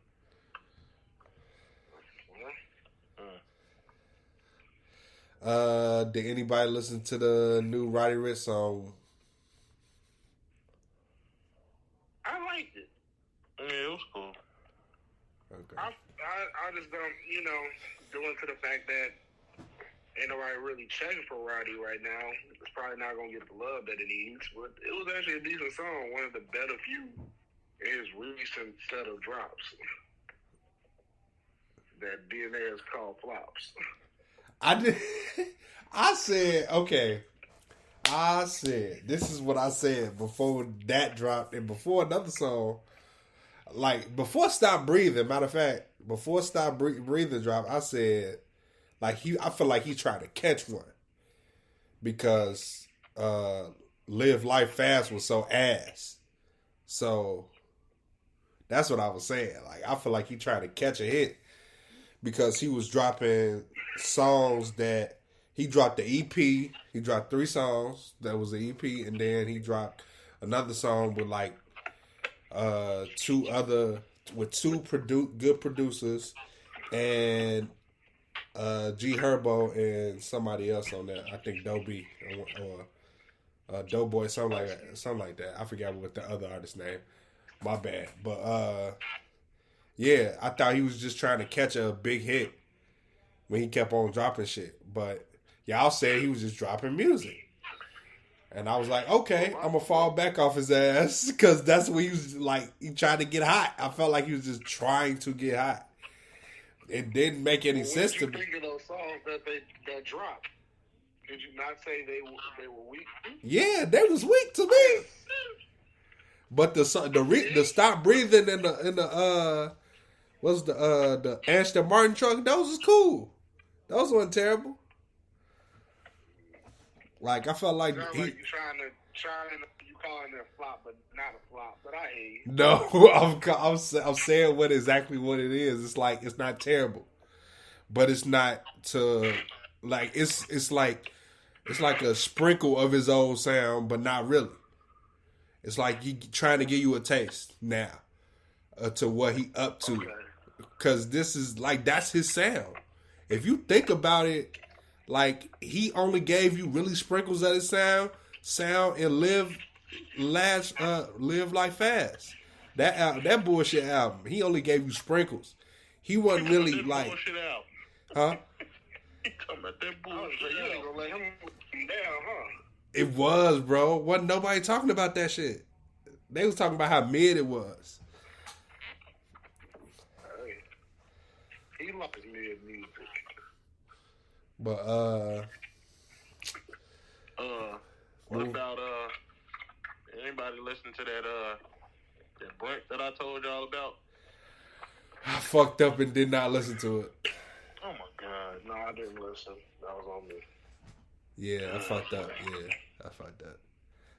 Did anybody listen to the new Roddy Ricch song? I liked it. Yeah, it was cool. Okay. I just don't, you know, due to the fact that ain't nobody really checking for Roddy right now. It's probably not gonna get the love that it needs, but it was actually a decent song. One of the better few in his recent set of drops that DNA has called flops. I said, this is what I said before that dropped and before another song. Like, before Stop Breathing, matter of fact, before Stop Breathing dropped, I said, like, I feel like he tried to catch one. Because Live Life Fast was so ass. So that's what I was saying. Like, I feel like he tried to catch a hit because he was dropping songs that he dropped the EP. He dropped 3 songs that was the EP, and then he dropped another song with like two good producers and G Herbo and somebody else on that. I think Dobie or Doughboy, something like that. I forgot what the other artist's name. My bad. But yeah, I thought he was just trying to catch a big hit when he kept on dropping shit. But y'all said he was just dropping music. And I was like, okay, I'm going to fall back off his ass because that's what he was like. He tried to get hot. I felt like he was just trying to get hot. It didn't make any sense to me. What did you think of those songs that dropped? Did you not say they were weak? Yeah, they was weak to me. But the Stop Breathing and the Ashton Martin truck, those was cool. Those wasn't terrible. Like, I felt like you trying to you calling it a flop, but not a flop. But I hate you. No, I'm saying exactly what it is. It's like, it's not terrible, but it's not to like it's like a sprinkle of his old sound, but not really. It's like he trying to give you a taste now to what he up to, because this is like, that's his sound. If you think about it. Like, he only gave you really sprinkles of his sound and Live Life Fast. That bullshit album, he only gave you sprinkles. He wasn't really like, bullshit album. Huh? He talking about that bullshit. You ain't gonna let him down, huh? It was, bro. Wasn't nobody talking about that shit. They was talking about how mid it was. Hey, he loves mid music. But what about anybody listen to that Brent that I told y'all about? I fucked up and did not listen to it. Oh my god, no, I didn't listen. That was on me. Yeah, I fucked up. Yeah, I fucked up.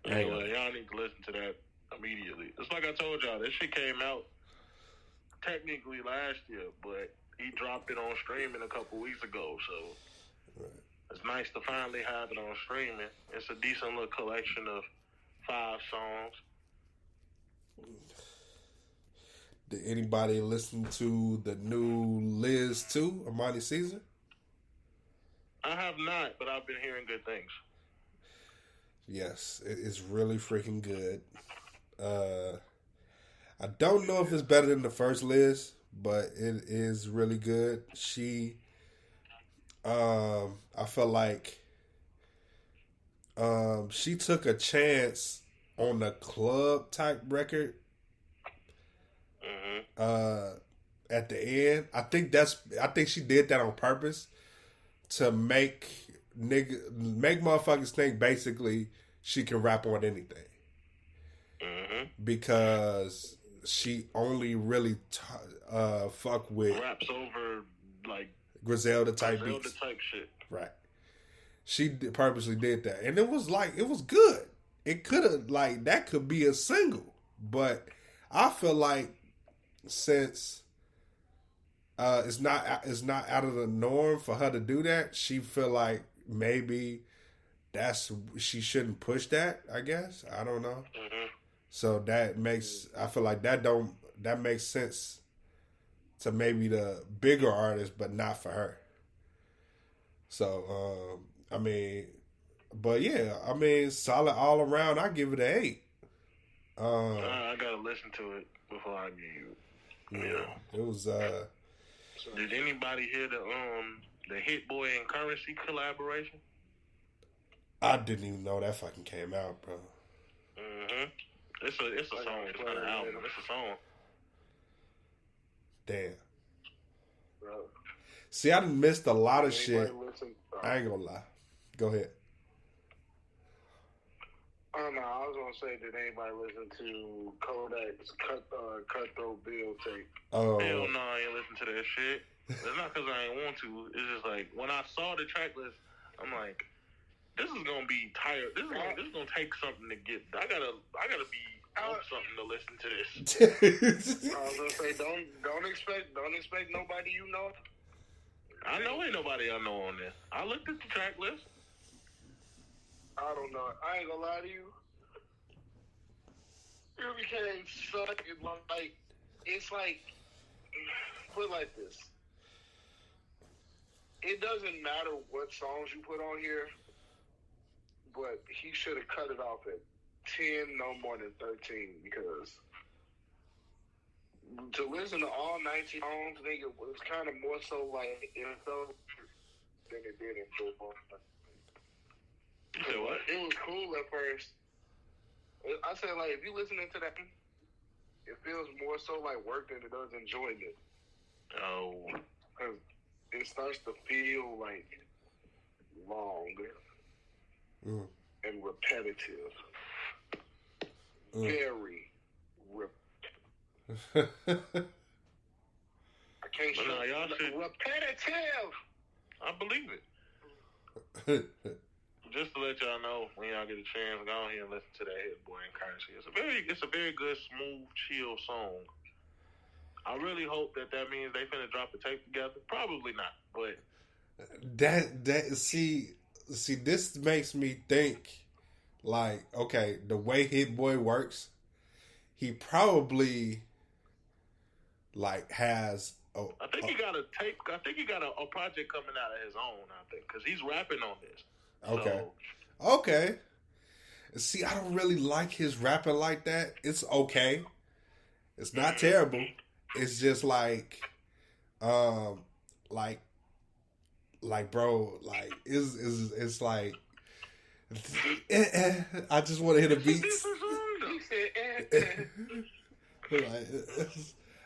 Anyway, y'all need to listen to that immediately. It's like I told y'all, this shit came out technically last year, but he dropped it on streaming a couple weeks ago, so it's nice to finally have it on streaming. It's a decent little collection of 5 songs. Did anybody listen to the new Liz 2, Amani Caesar? I have not, but I've been hearing good things. Yes, it is really freaking good. I don't know if it's better than the first Liz, but it is really good. I felt like she took a chance on the club type record. At the end, I think she did that on purpose to make motherfuckers think basically she can rap on anything. Because she only really fuck with raps over like Griselda type beats. Type shit. Right. She purposely did that. And it was good. It could have, that could be a single. But I feel like since it's not out of the norm for her to do that, she feel like maybe she shouldn't push that, I guess. I don't know. So I feel like that makes sense to maybe the bigger artist, but not for her. So, solid all around. I give it an 8. I gotta listen to it before I give you. Yeah, it was. Did anybody hear the Hit Boy and Currency collaboration? I didn't even know that fucking came out, bro. It's a song. It's not an album. It's a song. Damn. Bro. See, I done missed a lot of shit. I ain't gonna lie. Go ahead. I don't know. I was gonna say, did anybody listen to Kodak's Cutthroat Bill tape? Oh. Hell no, I ain't listen to that shit. It's not because I ain't want to. It's just like when I saw the track list, I'm like, this is gonna be tired. This is gonna take something to get. I gotta be on something to listen to this. I was gonna say, don't expect nobody you know. I know ain't nobody I know on there. I looked at the track list. I don't know. I ain't gonna lie to you. It became such like it's like put it like this. It doesn't matter what songs you put on here, but he should have cut it off at 10, no more than 13, because to listen to all 19 songs, nigga, was kind of more so like it felt than it did in Full Moon. You said what? It was cool at first. I said, like, if you listening to that, it feels more so like work than it does enjoyment. Oh. Because it starts to feel like long and repetitive. Very repetitive. I can't say repetitive. I believe it. Just to let y'all know, when y'all get a chance, go on here and listen to that Hit Boy and Currency. It's a very good, smooth, chill song. I really hope that means they finna drop the tape together. Probably not, but see, this makes me think, like, okay, the way Hit Boy works, he probably like has. I think he got a tape. I think he got a project coming out of his own. I think because he's rapping on this. Okay. So, okay. See, I don't really like his rapping like that. It's okay. It's not terrible. It's just like, bro, like it's like, I just want to hear the beats.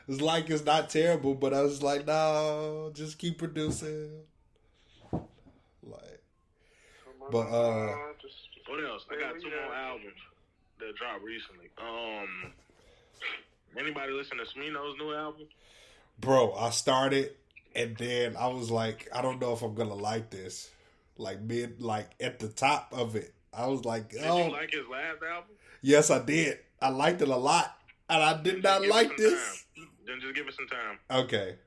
It's like it's not terrible, but I was like, no, just keep producing. Like, but what else? I got 2 more albums that dropped recently. Anybody listen to Smino's new album? Bro, I started and then I was like, I don't know if I'm gonna like this. Like at the top of it, I was like, Did you like his last album? Yes, I did. I liked it a lot, and I did not like this. Then just give it some time. Okay.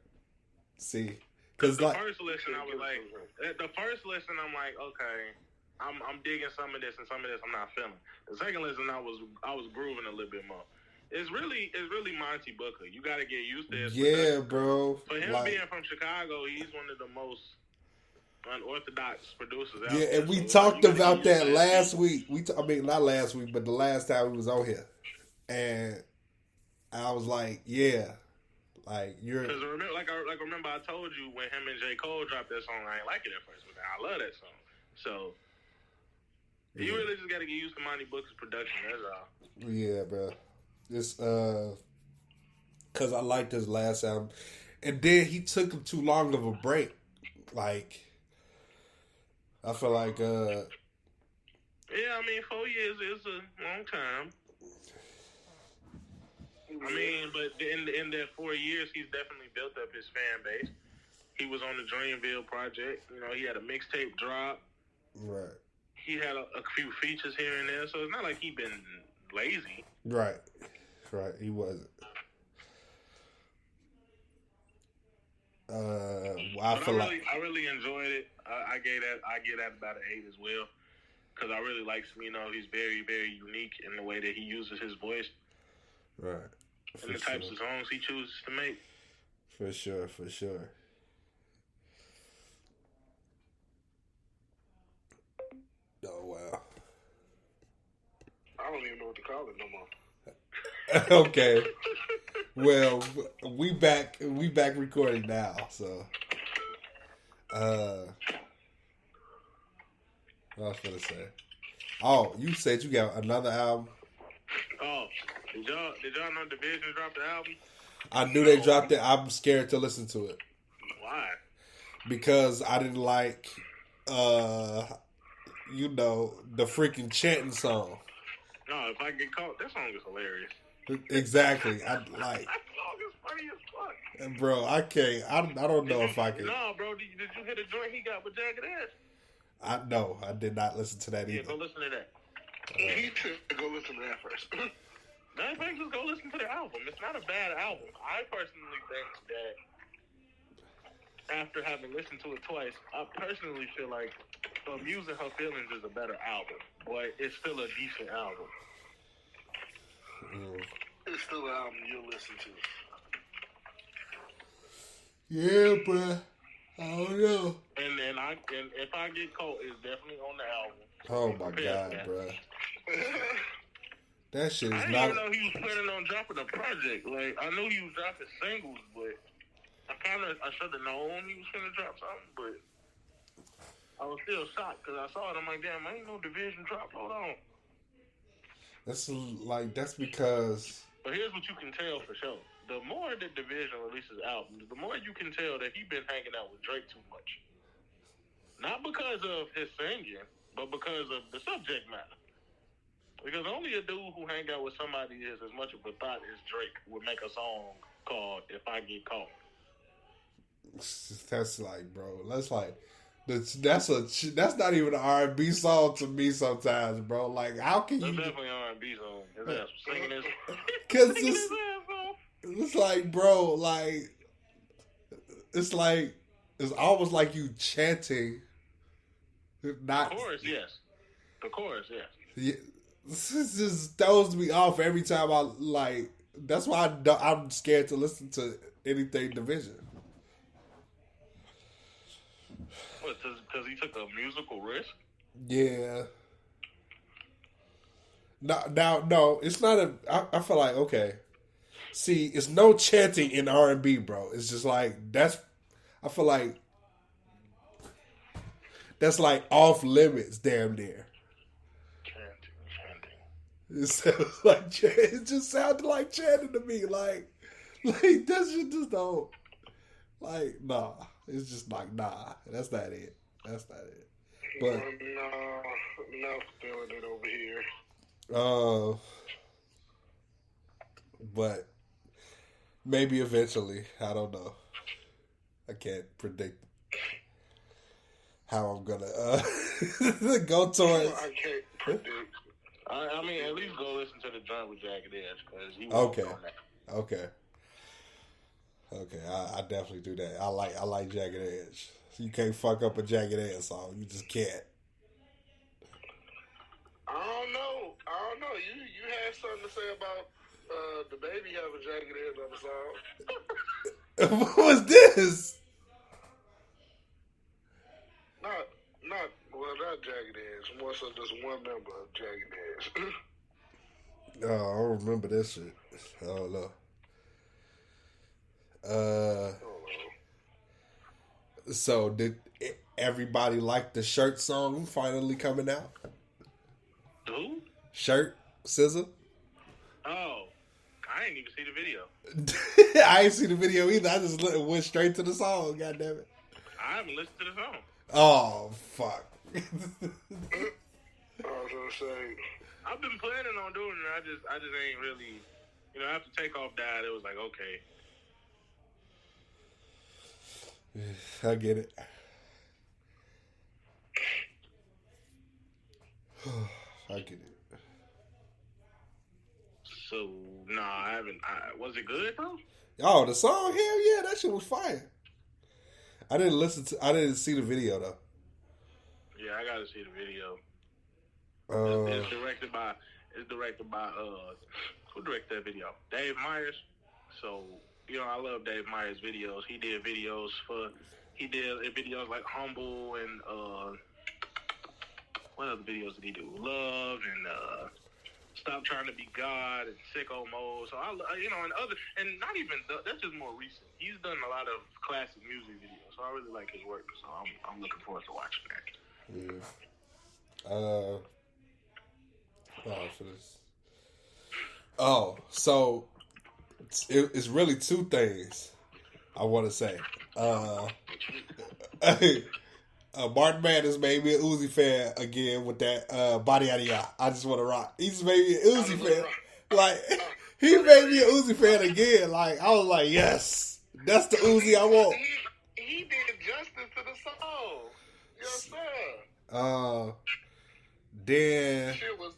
See, because the first listen, I was like, I'm like, okay, I'm digging some of this and some of this I'm not feeling. The second listen, I was grooving a little bit more. It's really Monty Booker. You got to get used to it. Yeah, bro. For him being from Chicago, he's one of the most unorthodox producers out there. Yeah, and we so talked about that last week. Not last week, but the last time we was on here. And I was like, yeah. Like, you're... Because remember I told you when him and J. Cole dropped that song, I ain't like it at first, but I love that song. So, you really just got to get used to Monty Booker's production, that's all. Yeah, bro. It's, because I liked his last album. And then he took him too long of a break. Like, I feel like, yeah, I mean, 4 years is a long time. I mean, but in that 4 years, he's definitely built up his fan base. He was on the Dreamville project. You know, he had a mixtape drop. Right. He had a few features here and there, so it's not like he been lazy. Right. He wasn't. I really enjoyed it. I gave that about an 8 as well, because I really like Smino. He's very, very unique in the way that he uses his voice. Right. And the types of songs he chooses to make. For sure. Oh, wow. I don't even know what to call it no more. Okay. Well, we back recording now, so what I was gonna say. Oh, you said you got another album? Oh, did y'all know Division dropped the album? I knew they dropped it. I'm scared to listen to it. Why? Because I didn't like the freaking chanting song. No, if I get caught, that song is hilarious. Exactly. I like. That song is funny as fuck. Bro, I can't. I don't know if I can. No, bro. Did you hear the joint he got with Jagged Edge? I did not listen to that Yeah, either. go listen to that. You should go listen to that first. Matter of fact, just go listen to the album. It's not a bad album. I personally think that after having listened to it twice, I personally feel like Amusing Her Feelings is a better album, but it's still a decent album. It's still an album you'll listen to. Yeah, bruh. I don't know. And if I Get Caught is definitely on the album. Oh my God, bruh. That shit is I didn't not. even know he was planning on dropping a project. Like, I knew he was dropping singles, but I should have known he was finna drop something, but I was still shocked because I saw it. I'm like, damn, ain't no Division drop. Hold on. That's because. But here's what you can tell for sure. The more that Division releases albums, the more you can tell that he been hanging out with Drake too much. Not because of his singing, but because of the subject matter. Because only a dude who hang out with somebody is as much of a thought as Drake would make a song called If I Get Caught. That's like, bro. That's not even an R&B song to me sometimes, bro. Like, how can That's you? definitely an R&B song. His ass was singing his. Because singing his ass off. it's like, bro, like it's almost like you chanting. Not The chorus, yes. The chorus, yes. Yeah, this just throws me off every time I like. That's why I'm scared to listen to anything Division. What? Because he took a musical risk. Yeah. No, it's not a. I feel like, okay. See, it's no chanting in R&B, bro. It's just like I feel like that's like off limits, damn near. Chanting. It sounds like it just sounded like chanting to me, like that shit just don't like nah. It's just like nah. That's not it. But no, feeling it over here. But maybe eventually. I don't know. I can't predict how I'm gonna go towards. I can't predict. I mean, at least go listen to the joint with Jagged Edge because he was on that. Okay. I definitely do that. I like Jagged Edge. You can't fuck up a Jagged Edge song. You just can't. I don't know. You had something to say about the baby having Jagged Edge on the song. What was this? Not Jagged Edge. More so just one member of Jagged Edge. Oh, I don't remember this shit. I don't know. So did everybody like the Shirt song finally coming out? Who? Shirt, SZA. Oh, I didn't even see the video. I ain't see the video either. I just went straight to the song. God damn it. I haven't listened to the song. Oh fuck. I was gonna say. I've been planning on doing it. I just ain't really, after Takeoff died, it was like, okay. I get it. I get it. So, nah, I haven't. Was it good, though? Oh, the song? Hell yeah, that shit was fire. I didn't see the video though. Yeah, I gotta see the video. It's directed by who directed that video? Dave Myers. So, I love Dave Myers' videos. He did videos like Humble and what other videos did he do? Love and Stop Trying to Be God and Sicko Mode. So and not even that's just more recent. He's done a lot of classic music videos, so I really like his work. So I'm looking forward to watching that. Yeah. For this. Oh, so it's really two things I want to say. Martin Madness made me an Uzi fan again with that Body Out of Ya. I just want to rock. He just made me an Uzi fan. Like, he made me an Uzi fan again. Like, I was like, yes, that's the Uzi I want. He did justice to the song. Yes, sir. Then Shit was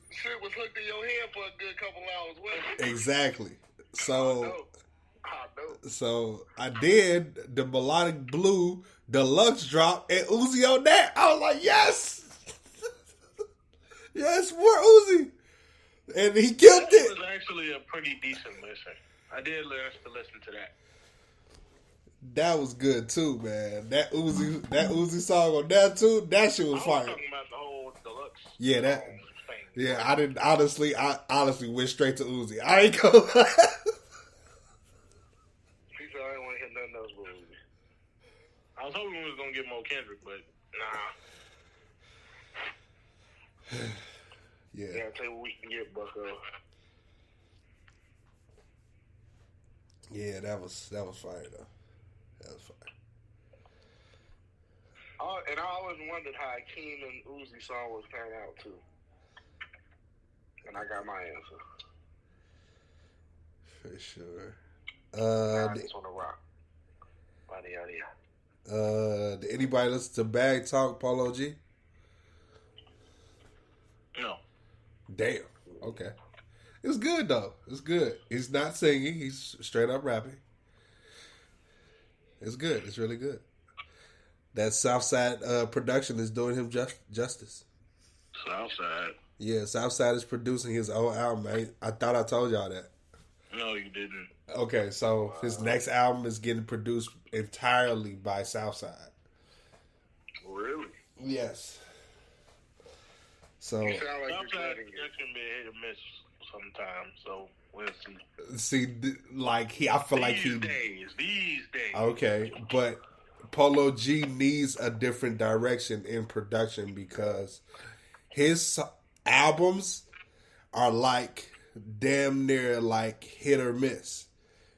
hooked in your head for a good couple hours, wasn't it? exactly. So I know. so I did the Melodic Blue Deluxe drop and Uzi on that. I was like, yes, yes, more Uzi, and he killed That it. was actually a pretty decent listen. I did listen to that. That was good too, man. That Uzi song on that too. That shit was I was fire. talking about the whole deluxe. Yeah, that. thing. Yeah, I didn't honestly. I honestly went straight to Uzi. I ain't gonna lie. He said I didn't want to hear nothing else but Uzi. I was hoping we was gonna get more Kendrick, but nah. Yeah. Yeah, I'll tell you what we can get, Bucko. Yeah, that was fire though. That was fire. And I always wondered how Akeem and Uzi song was playing out too. And I got my answer. For sure. I just want to rock. Yada yada yada. Did anybody listen to Bag Talk, Polo G? No. Damn. Okay. It's good though. It's good. He's not singing. He's straight up rapping. It's good. It's really good. That Southside production is doing him justice. Southside. Yeah, Southside is producing his own album. I thought I told y'all that. No, you didn't. Okay, so his next album is getting produced entirely by Southside. Really? Yes. So You sound like Southside you're dreading it. production be hit or miss sometimes, so we'll see. see, I feel like These days. Okay, but Polo G needs a different direction in production because his albums are like damn near like hit or miss.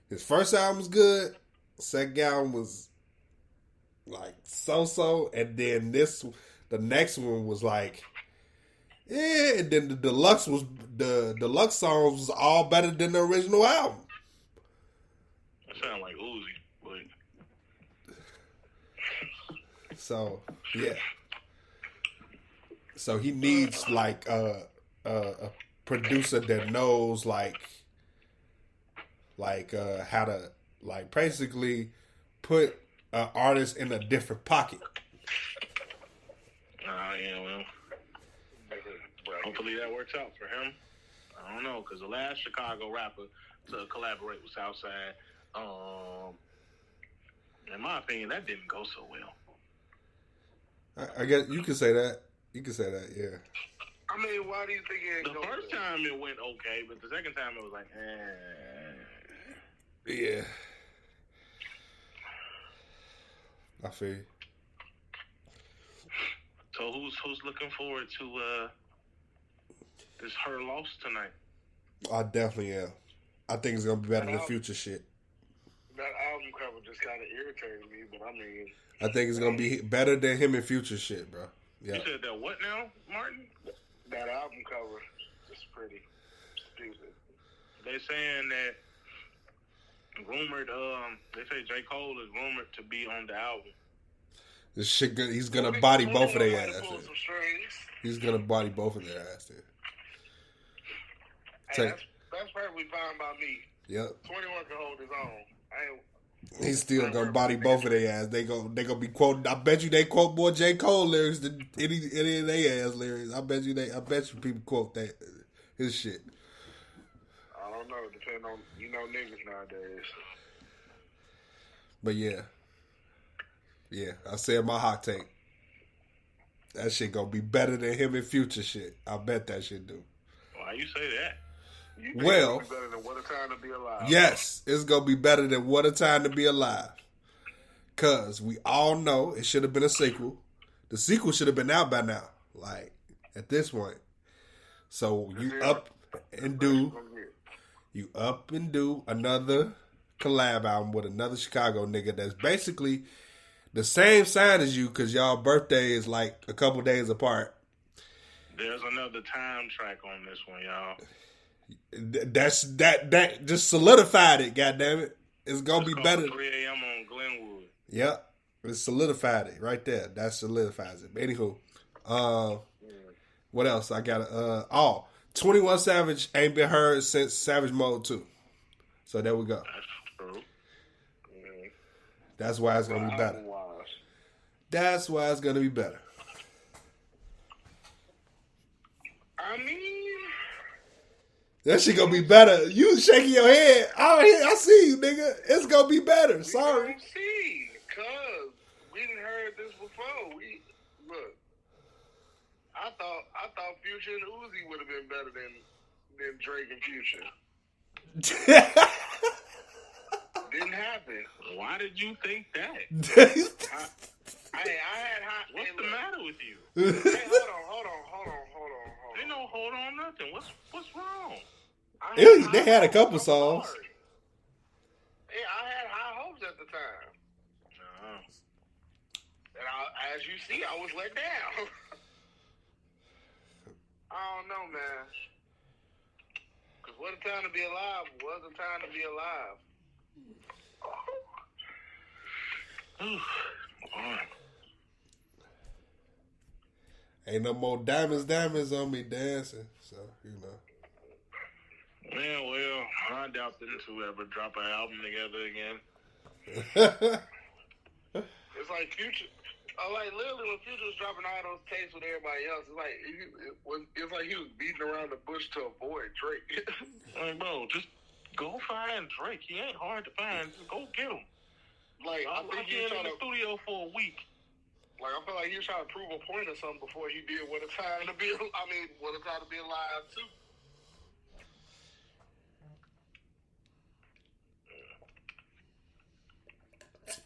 His first album was good, second album was like so, and then the next one was like, yeah, and then the deluxe songs was all better than the original album. That sound like Uzi, but So yeah. So he needs like a producer that knows like how to like basically put an artist in a different pocket. yeah, well, hopefully that works out for him. I don't know, because the last Chicago rapper to collaborate with Southside, in my opinion, that didn't go so well. I guess you can say that. You can say that, yeah. I mean, why do you think it The first time it went okay, but the second time it was like, Yeah. I feel you. So who's looking forward to this her loss tonight? I definitely am. I think it's gonna be better than Future shit. That album cover just kind of irritated me, but I mean, I think it's gonna be better than him and Future shit, bro. Yeah. You said that what now, Martin? that album cover is pretty stupid. They saying that rumored, they say J. Cole is rumored to be on the album. This shit, he's gonna body both of their Somebody ass. pull some strings. He's gonna body both of their ass. Hey, that's perfectly fine by me. Yep. 21 can hold his own. He's still gonna body both of their ass. They gonna be quoting. I bet you they quote more J. Cole lyrics than any of their ass lyrics. I bet you people quote that his shit. I don't know. Depending on niggas nowadays. But yeah, I said my hot take. That shit gonna be better than him and Future shit. I bet that shit do. Why you say that? Well, better than What a Time to Be Alive. yes, it's gonna be better than What a Time to Be Alive. Cause we all know it should have been a sequel. The sequel should have been out by now. Like at this point. So you up and do another collab album with another Chicago nigga that's basically the same sign as you, cause y'all birthday is like a couple days apart. There's another time track on this one, y'all. That just solidified it. Goddammit, it's gonna be better. 3 a.m. on Glenwood. Yep, it solidified it right there. That solidifies it. But anywho, What else? I got 21 Savage ain't been heard since Savage Mode 2. So there we go. That's true. That's why it's gonna be better. That's why it's gonna be better. I mean, that shit gonna be better. You shaking your head. I see you, nigga. It's gonna be better. Sorry. We don't see, cause we didn't heard this before. Look. I thought Future and Uzi would have been better than Drake and Future. Didn't happen. Why did you think that? I had high. What's the matter with you? Hey, hold on. Ain't no hold on nothing. What's wrong? They had a couple songs. Yeah, I had high hopes at the time. And as you see, I was let down. I don't know, man. Because what a time to be alive was a time to be alive. Ain't no more diamonds on me dancing. So, you know. Man, well, I doubt them two ever drop an album together again. It's like Future. Like literally when Future was dropping all those tapes with everybody else, it's like he was beating around the bush to avoid Drake. Like, bro, just go find Drake. He ain't hard to find. Just go get him. Like I think he was in the studio for a week. Like I feel like he was trying to prove a point or something before he did What a Time to Be. What a Time to Be Alive too.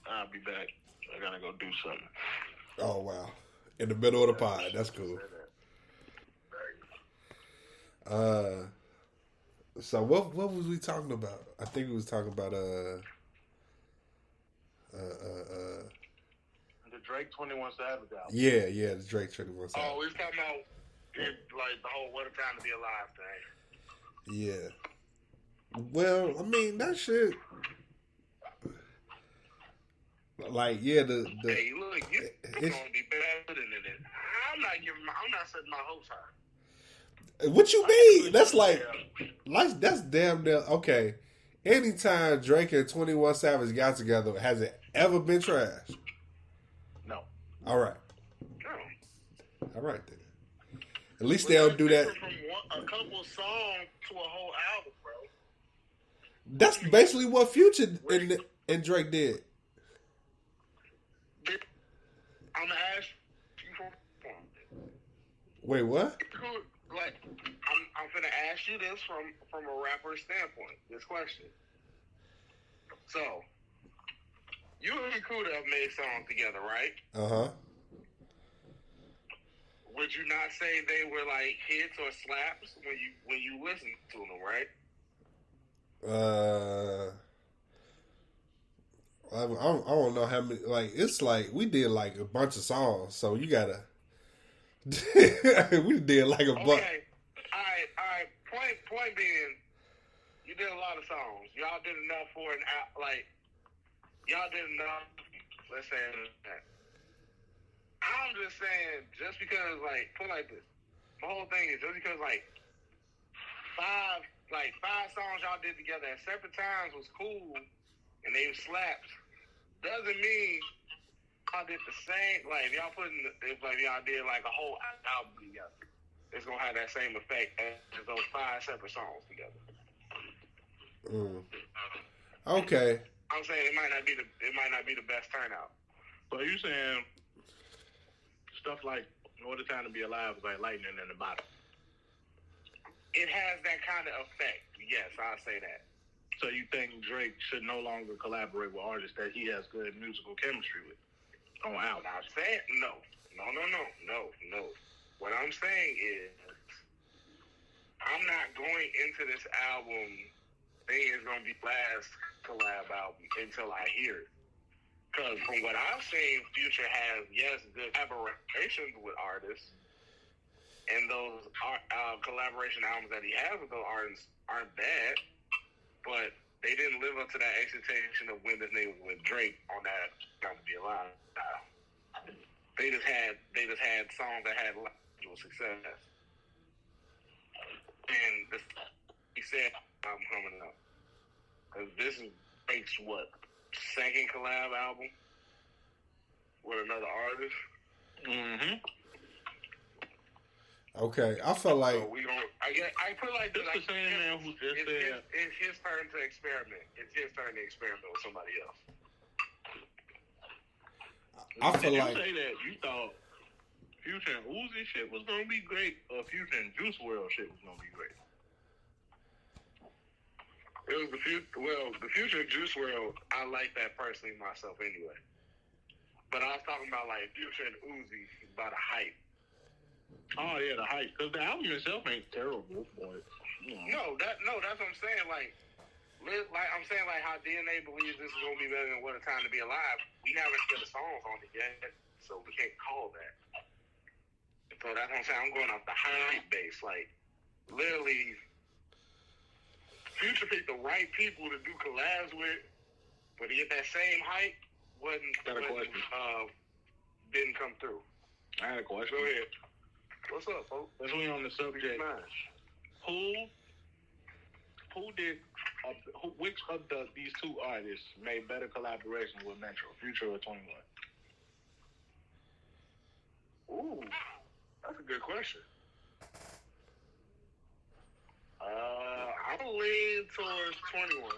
I'll be back. I gotta go do something. Oh wow! In the middle of the pod, that's cool. So what was we talking about? I think we was talking about the Drake 21 Savage album. Yeah, the Drake 21 Savage. Oh, we was talking about like the whole What a Time to Be Alive thing. Yeah. Well, I mean that shit. Like hey, look, it's gonna be better than it. I'm not setting my hopes high. What you mean? That's that's damn near okay. Anytime Drake and 21 Savage got together, has it ever been trash? No. All right. No. All right then. At least they don't do that. From a couple songs to a whole album, bro. That's basically what Future and Drake did. I'm gonna ask you for. Wait, what? Like, I'm gonna ask you this from a rapper standpoint. This question. So, you and Kuda have made songs together, right? Would you not say they were like hits or slaps when you listen to them, right? I don't know how many. Like it's like we did like a bunch of songs, so you gotta. We did like a bunch. Okay, all right. Point being, you did a lot of songs. Y'all did enough for y'all did enough. Let's say that. I'm just saying, just because put like this, my whole thing is just because five songs y'all did together at separate times was cool and they were slaps. Doesn't mean y'all did the same. If y'all y'all did a whole album together, it's gonna have that same effect as those 5 separate songs together. Okay. I'm saying it might not be the best turnout. So you saying stuff like What a Time to Be Alive is like lightning in the bottle? It has that kind of effect. Yes, I'll say that. So you think Drake should no longer collaborate with artists that he has good musical chemistry with on albums? I'm saying no. What I'm saying is, I'm not going into this album thinking it's gonna be last collab album until I hear it. Because from what I've seen, Future has good collaborations with artists, and those collaboration albums that he has with those artists aren't bad. But they didn't live up to that expectation of when this nigga was with Drake on that Time to Be Alive. They just had songs that had actual success. And he said, I'm coming up. Because this is Drake's, second collab album with another artist. Mm-hmm. Okay, I feel like So I feel like This the same man who just said it's his turn to experiment. It's his turn to experiment with somebody else. I feel Did like you say that you thought Future and Uzi shit was gonna be great, or Future and Juice WRLD shit was gonna be great? It was the Future and Juice WRLD. I like that personally myself anyway. But I was talking about like Future and Uzi about a hype. Oh yeah, the hype, because the album itself ain't terrible, but No, that's what I'm saying. Like I'm saying, like how DNA believes this is gonna be better than What a Time to Be Alive. We haven't got the songs on it yet, so we can't call that. So that's what I'm saying. I'm going off the hype base. Like literally, Future picked the right people to do collabs with, but to get that same hype didn't come through. I had a question. Go ahead. What's up, folks? As we on the subject, which of these two artists made better collaborations with Metro, Future or 21? Ooh, that's a good question. I would lean towards 21.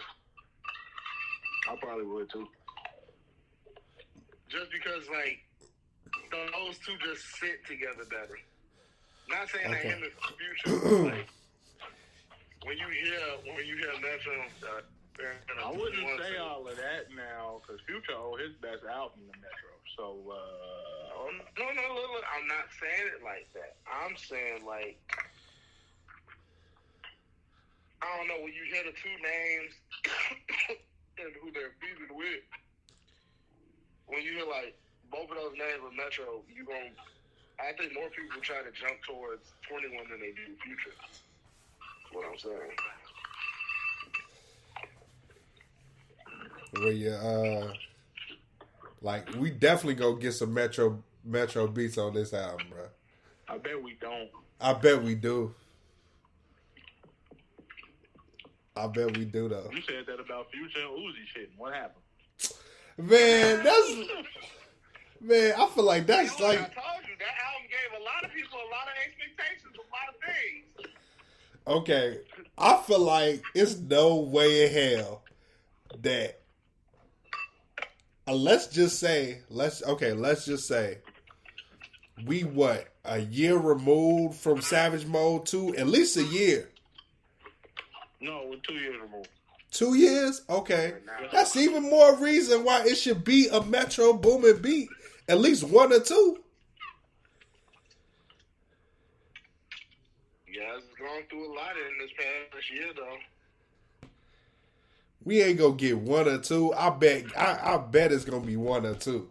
I probably would too. Just because, like, those two just sit together better. Not saying that him and Future, like, when you hear Metro, I wouldn't say all of that now, because Future owed his best album to Metro. So, no, I'm not saying it like that. I'm saying, like, I don't know, when you hear the two names and who they're featured with, when you hear, like, both of those names with Metro, I think more people try to jump towards 21 than they do Future. That's what I'm saying. well, yeah, like we definitely gonna get some Metro beats on this album, bro. I bet we don't. I bet we do. I bet we do though. You said that about Future and Uzi shit. What happened? Man, I feel like that's like. I told you that album gave a lot of people a lot of expectations, a lot of things. Okay, I feel like it's no way in hell that. Let's just say we a year removed from Savage Mode 2, at least a year. No, we're 2 years removed. 2 years? Okay. That's even more reason why it should be a Metro Boomin beat. At least one or two. Yeah, it's gone through a lot in this past year, though. We ain't gonna get one or two. I bet it's gonna be one or two.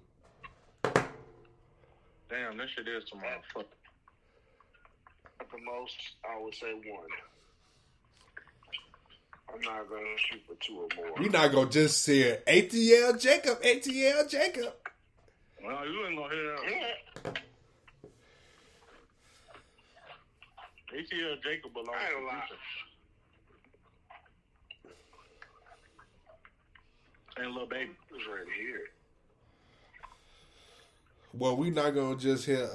Damn, this shit is tomorrow. At the most, I would say one. I'm not gonna shoot for two or more. We're not gonna just say ATL Jacob. Well, you ain't gonna hear that. ATL Jacob belongs to Future. And Lil Baby is right here. Well, we not gonna just hit.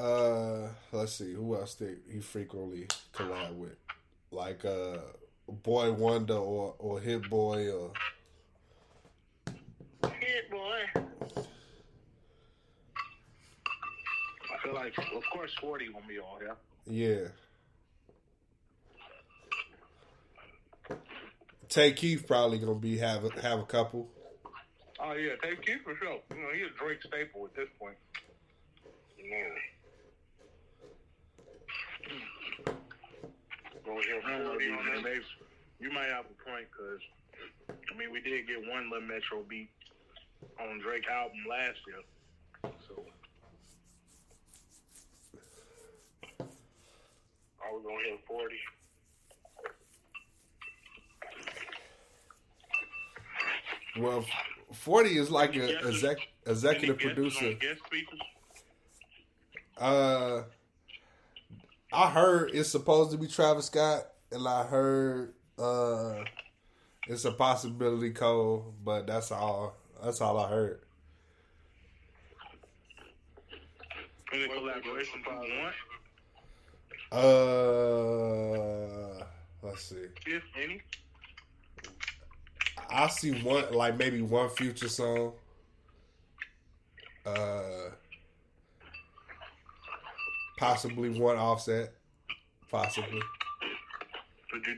Let's see who else he frequently collab with, like Boy Wonder or Hit Boy or Hit Boy. I feel like, of course, 40 gonna be on here. Yeah. Takeoff probably gonna be have a couple. Oh yeah, Takeoff for sure. You know, he's a Drake staple at this point. Yeah. Gonna hear 40 on that. You might have a point, because I mean, we did get one Lil Metro beat on Drake album last year. So are we gonna hit 40? Well, 40 is like a executive producer. Guest speakers? I heard it's supposed to be Travis Scott, and I heard it's a possibility Cole, but that's all. That's all I heard. Any collaboration you want? Let's see. If any. I see one, like maybe one Future song. Possibly one Offset. Possibly. Would you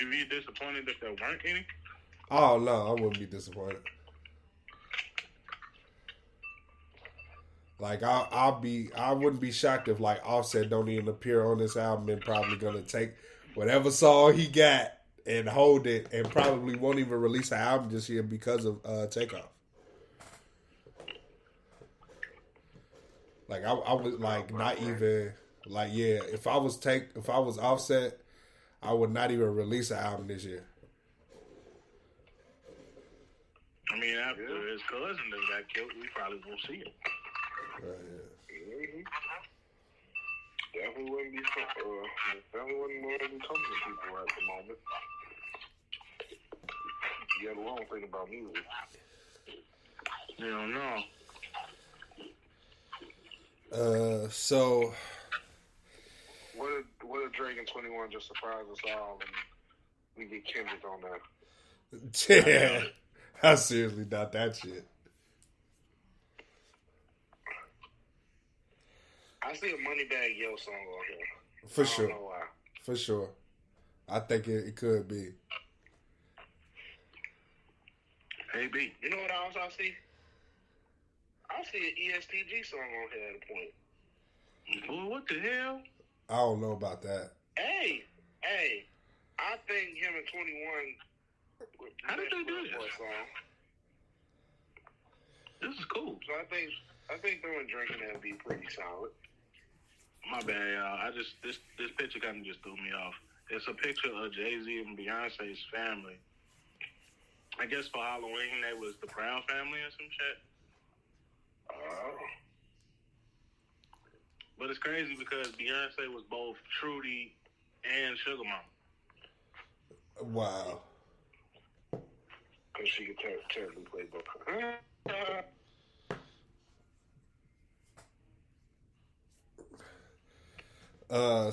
be disappointed if there weren't any? Oh no, I wouldn't be disappointed. Like I wouldn't be shocked if like Offset don't even appear on this album and probably gonna take whatever song he got and hold it and probably won't even release an album this year because of Takeoff. Like I would like not even like if I was Offset, I would not even release an album this year. I mean, after his cousin that got killed, we probably won't see him. Mm-hmm. Definitely wouldn't be talking to people at the moment. You got a long thing about music. You don't know. So what if Drake and 21 just surprise us all and we get Kendrick on that? Yeah, I seriously doubt that shit. I see a Moneybagg Yo song on here. For I sure. don't know why. For sure. I think it could be. AB. You know what else I see? I see an ESTG song on here at a point. Well, what the hell? I don't know about that. Hey, I think him and 21. How did they do this? Song. This is cool. So I think them and Drake and that'd be pretty solid. My bad, y'all. This picture kind of just threw me off. It's a picture of Jay-Z and Beyonce's family. I guess for Halloween they was the Proud Family or some shit. But it's crazy because Beyonce was both Trudy and Sugar Mama. Wow. Because she could terribly play both.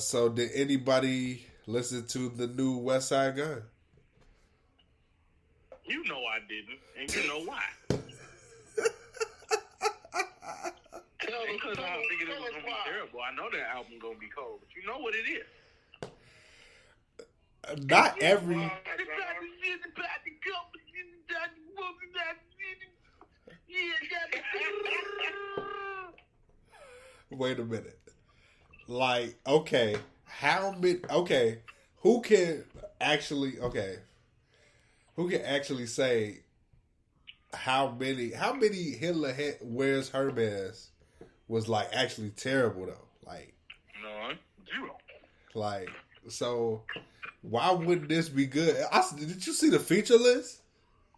So did anybody listen to the new West Side Gun? You know I didn't, and you know why. Because I don't think it was going to be terrible. I know that album going to be cold, but you know what it is. Not every... Wait a minute. Like, okay, who can actually say how many Hitler Wears Hermes was like actually terrible though? Like, none, zero. Like, so why wouldn't this be good? Did you see the feature list?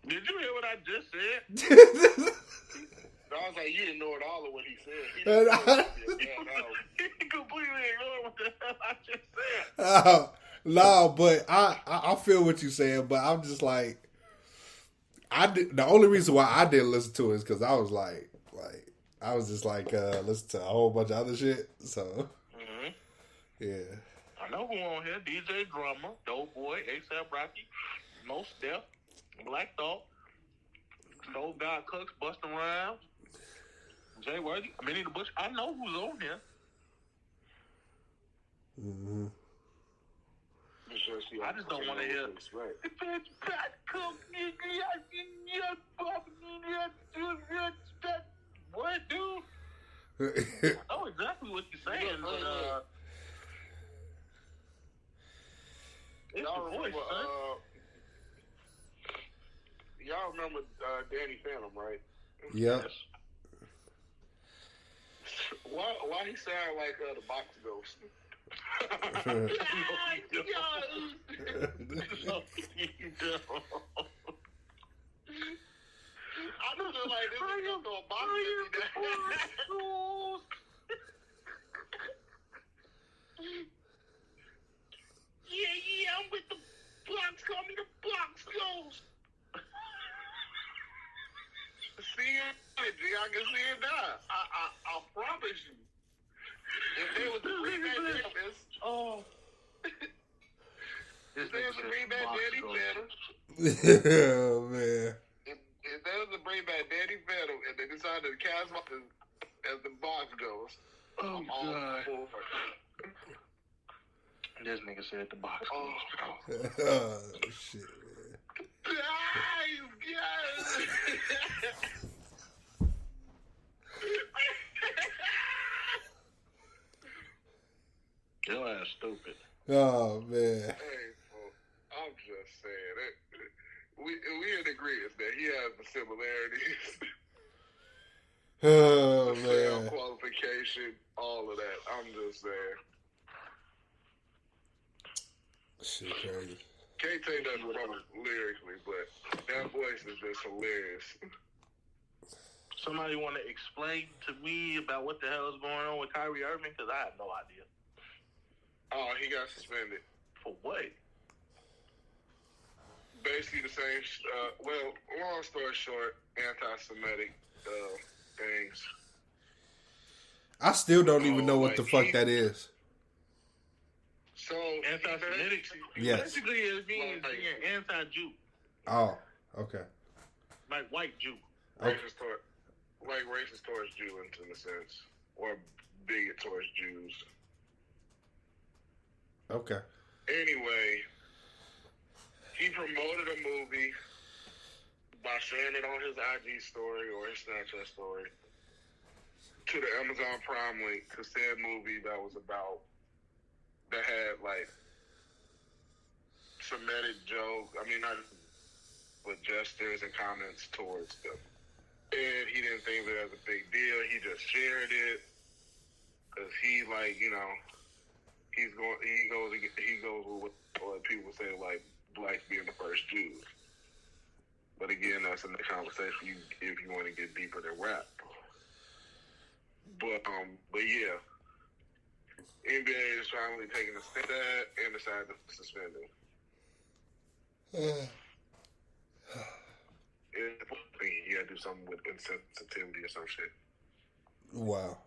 Did you hear what I just said? I was like, you didn't know it all of what he said. He completely ignored what the hell I just said. No, but I feel what you're saying, but I'm just like, the only reason why I didn't listen to it is because I was like, I was just like, listen to a whole bunch of other shit. So, yeah. I know who on here: DJ Drummer, Doughboy, ASAP Rocky, Most Def, Black Thought, Soul God Cooks, Busta Rhymes, Jay Worthy, Benny the Butcher. I know who's on here. Mm-hmm. I just don't want to hear. What, dude? I know exactly what you're saying, but it's y'all the voice, remember, son. Y'all remember Danny Phantom, right? Yep. Yes. Why he sound like the Box Ghost? I just feel like this is going to a box. see it now. I promise you. If there was a rematch, Oh. if there was a rematch, Daddy better. Oh man. If there was a rematch, Daddy better, and they decided to cast off as the box goes. Oh, I'm all God. for it. This nigga said the box. Oh, Oh shit, man. nice, yes. Your ass stupid. Oh man. Hey, well, I'm just saying it. We in agreement that he has the similarities. Oh The man. sound qualification, all of that. I'm just saying. Shit crazy. Can't take nothing wrong lyrically, but that voice is just hilarious. Somebody want to explain to me about what the hell is going on with Kyrie Irving? Because I have no idea. Oh, he got suspended. For what? Basically the same, well, long story short, anti-Semitic things. I still don't even know what the fuck that is. So, Anti-Semitic? Yes. Basically, it means being anti-Jew. Oh, okay. Like white Jew. racist towards Jews in a sense, or bigot towards Jews. Okay. Anyway, he promoted a movie by sharing it on his IG story or his Snapchat story to the Amazon Prime link to said movie that had like Semitic jokes. I mean, not but gestures and comments towards them. And he didn't think of it as a big deal. He just shared it because he goes with what people say, like blacks being the first Jews. But again, that's in the conversation if you want to get deeper than rap. But yeah, NBA is finally taking a step at that and decided to suspend him. He had to do something with insensitivity or some shit. Wow.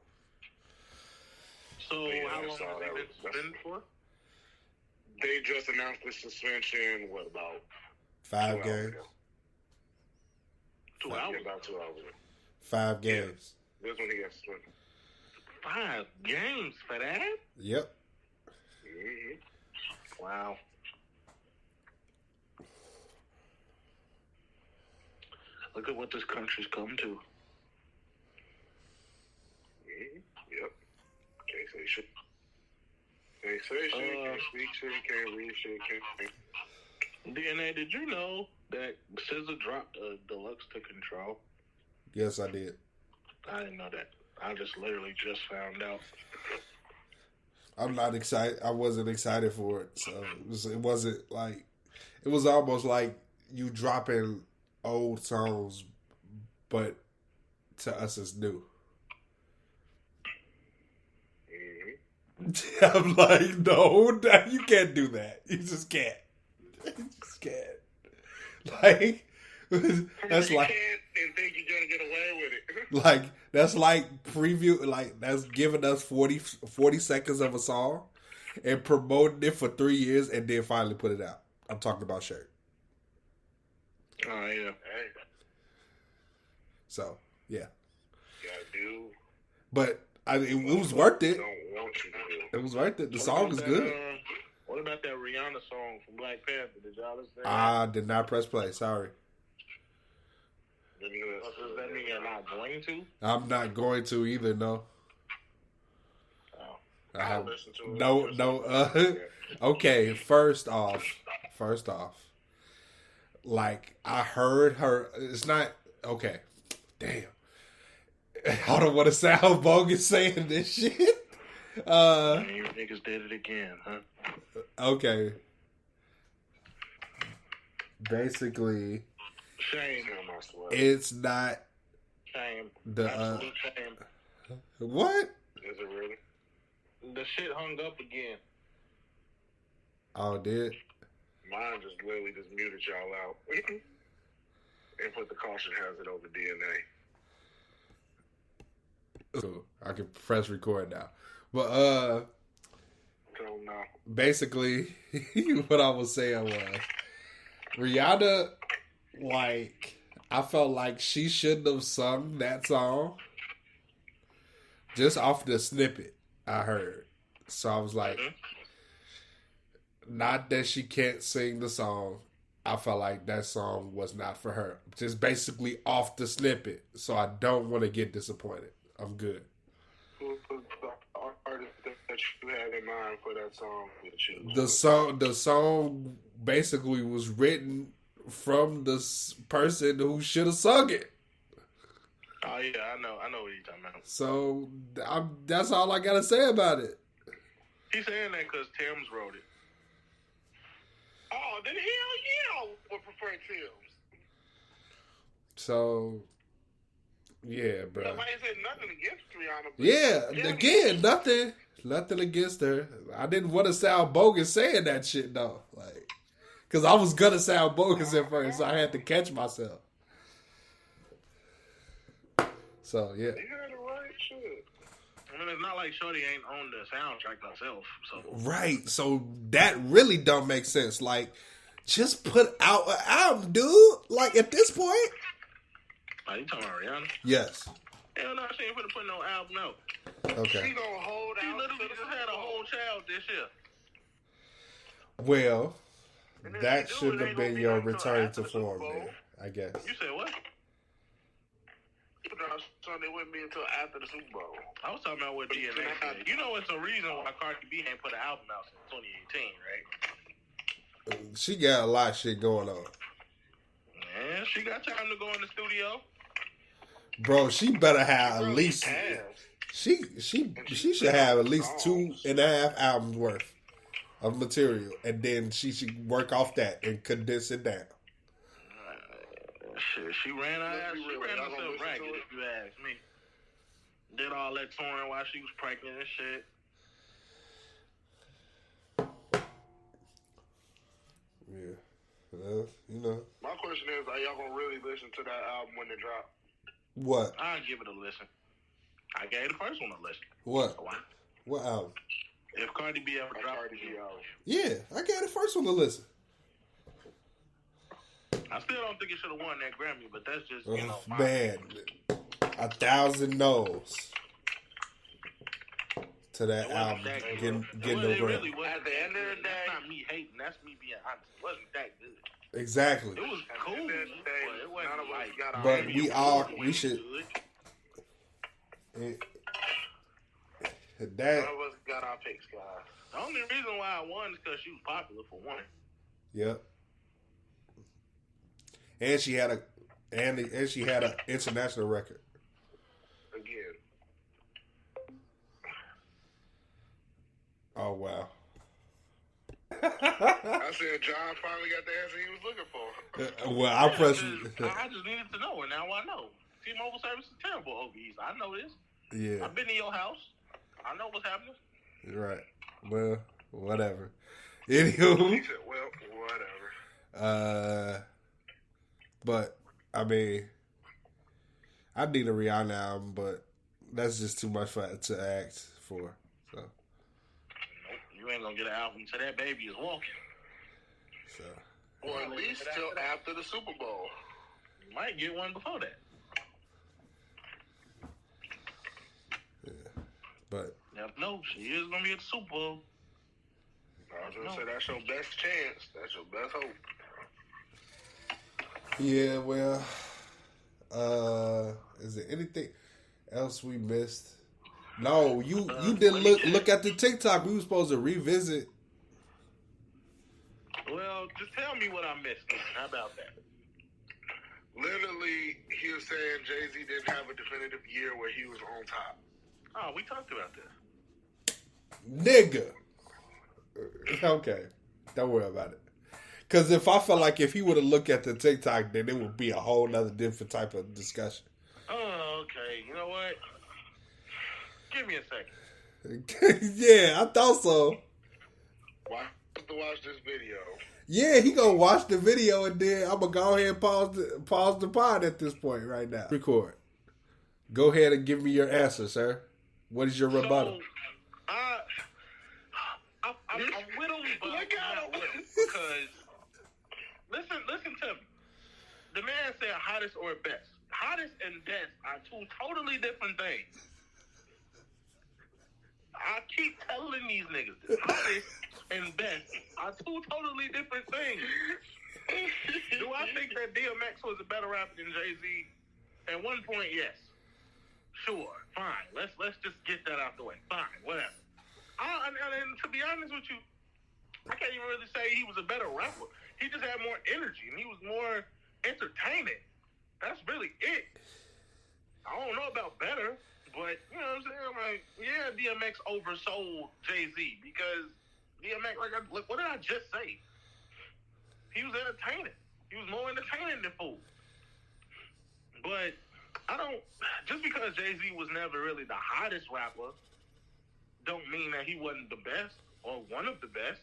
So Yeah, how I long saw have they that. been suspended for? They just announced the suspension, about 5 2 hours games? ago? 2 hours? Yeah, about 2 hours ago. 5 games. That's when he got suspended. 5 games for that? Yep. Mm-hmm. Wow. Look at what this country's come to. Mm-hmm. Yep. Can't say shit. Can't say shit, can't speak shit, can't read shit, can't... DNA, did you know that SZA dropped a deluxe to Control? Yes, I did. I didn't know that. I just literally just found out. I'm not excited. I wasn't excited for it. So it wasn't like, it was almost like you dropping old songs, but to us it's new. Mm-hmm. I'm like, no, you can't do that. You just can't. You just can't. Like, that's you like, can't and think you're gonna get away with it. like, that's like preview, like, that's giving us 40 seconds of a song and promoting it for 3 years and then finally put it out. I'm talking about Shirt. Oh, yeah. Hey, So, yeah. you gotta do. But it was worth it. Don't want you to do. It was worth it. The What song about is that, good. What about that Rihanna song from Black Panther? Did y'all listen to that? I did not press play. Sorry. Let me listen. Does that mean you're not going to? I'm not going to either. No. Oh. I have I'll listen to it. no. Okay. First off, like I heard her. It's not okay. Damn. I don't want to sound bogus saying this shit. Man, you niggas did it again, huh? Okay. Basically, Shame. it's not Shame. the Absolute shame. what? Is it really? The shit hung up again. Oh, did? Mine just literally just muted y'all out and put the caution hazard over DNA. So I can press record now. But Don't know. basically, what I was saying was Rihanna, like, I felt like she shouldn't have sung that song just off the snippet I heard. So I was like, not that she can't sing the song. I felt like that song was not for her. Just basically off the snippet. So I don't want to get disappointed. I'm good. Who's the artist that you had in mind for that song? The song basically was written from the person who should have sung it. Oh yeah, I know what you're talking about. So that's all I gotta say about it. He's saying that because Tim's wrote it. Oh, then hell yeah, I would prefer Tim's. So yeah, bro. Nobody said nothing against Rihanna. Yeah, again, nothing against her. I didn't want to sound bogus saying that shit though, like, because I was gonna sound bogus at first, so I had to catch myself. So yeah. You heard the right shit. I mean, it's not like Shorty ain't on the soundtrack herself. So Right, so that really don't make sense. Like, just put out an album, dude. Like, at this point. are you talking about Rihanna? Yes. Hell no, she ain't finna put no album out. Okay. She gonna hold She out. literally just had a whole child this year. Well, And if that you do, should it have ain't gonna been be your until return after to the Super form, Bowl. man. I guess. You said what? Sunday wouldn't be until after the Super Bowl. I was talking about what DNA said. You know, it's a reason why Cardi B ain't put an album out since 2018, right? She got a lot of shit going on. Man, she got time to go in the studio. Bro, she better have at least she should have at least 2.5 albums worth of material, and then she should work off that and condense it down. Shit, she ran herself listen ragged, to it. if you ask me. Did all that touring while she was pregnant and shit. Yeah. Well, you know. My question is, are y'all gonna really listen to that album when it drops? What? I'll give it a listen. I gave the first one a listen. What? Why? What album? If Cardi B ever dropped Cardi B it, album. Yeah, I got the first one to listen. I still don't think it should have won that Grammy, but that's just, you know, my Man, 1,000 no's to that It wasn't album. that good. Getting no It Grammy. really wasn't At the end of the good. day- That's not me hating. That's me being honest. It wasn't that good. Exactly. It was cool, At the end of the day, but it none wasn't of us like. got our But Grammy we Awards. all, we should. That, None of us got our picks, guys. The only reason why I won is because she was popular for one. yep. And she had a international record. Again. Oh wow. I said John finally got the answer he was looking for. Well, I press. I just needed to know, and now I know. T-Mobile service is terrible over East. I know this. Yeah. I've been in your house. I know what's happening. Right. Well, whatever. He Anywho, said, well, whatever. but I mean, I need a Rihanna album, but that's just too much to ask for. So, Nope, you ain't gonna get an album till that baby is walking. so Or at least till after the Super Bowl. You might get one before that. yeah. But Never know. She is gonna be at the Super Bowl. I was gonna say that's your best chance. That's your best hope. yeah, well, is there anything else we missed? No, you didn't look at the TikTok. We were supposed to revisit. Well, just tell me what I missed. How about that? Literally, he was saying Jay-Z didn't have a definitive year where he was on top. Oh, we talked about this. Nigga. Okay. Don't worry about it. Because if I felt like if he would have looked at the TikTok, then it would be a whole nother different type of discussion. Oh, okay. You know what? Give me a second. Yeah, I thought so. Why have to watch this video? Yeah, he gonna watch the video and then I'm gonna go ahead and pause the pod at this point right now. Record. Go ahead and give me your answer, sir. What is your rebuttal? So, I'm with him, but I'm not with him because listen to me. The man said hottest or best. Hottest and best are two totally different things. I keep telling these niggas, hottest and best are two totally different things. Do I think that DMX was a better rapper than Jay-Z? At one point, yes. Sure, fine. Let's just get that out the way. Fine, whatever. And to be honest with you, I can't even really say he was a better rapper. He just had more energy and he was more entertaining. That's really it. I don't know about better, but you know what I'm saying? Like, yeah, DMX oversold Jay-Z because DMX, look, what did I just say? He was entertaining. He was more entertaining than Fool. But just because Jay-Z was never really the hottest rapper, don't mean that he wasn't the best or one of the best.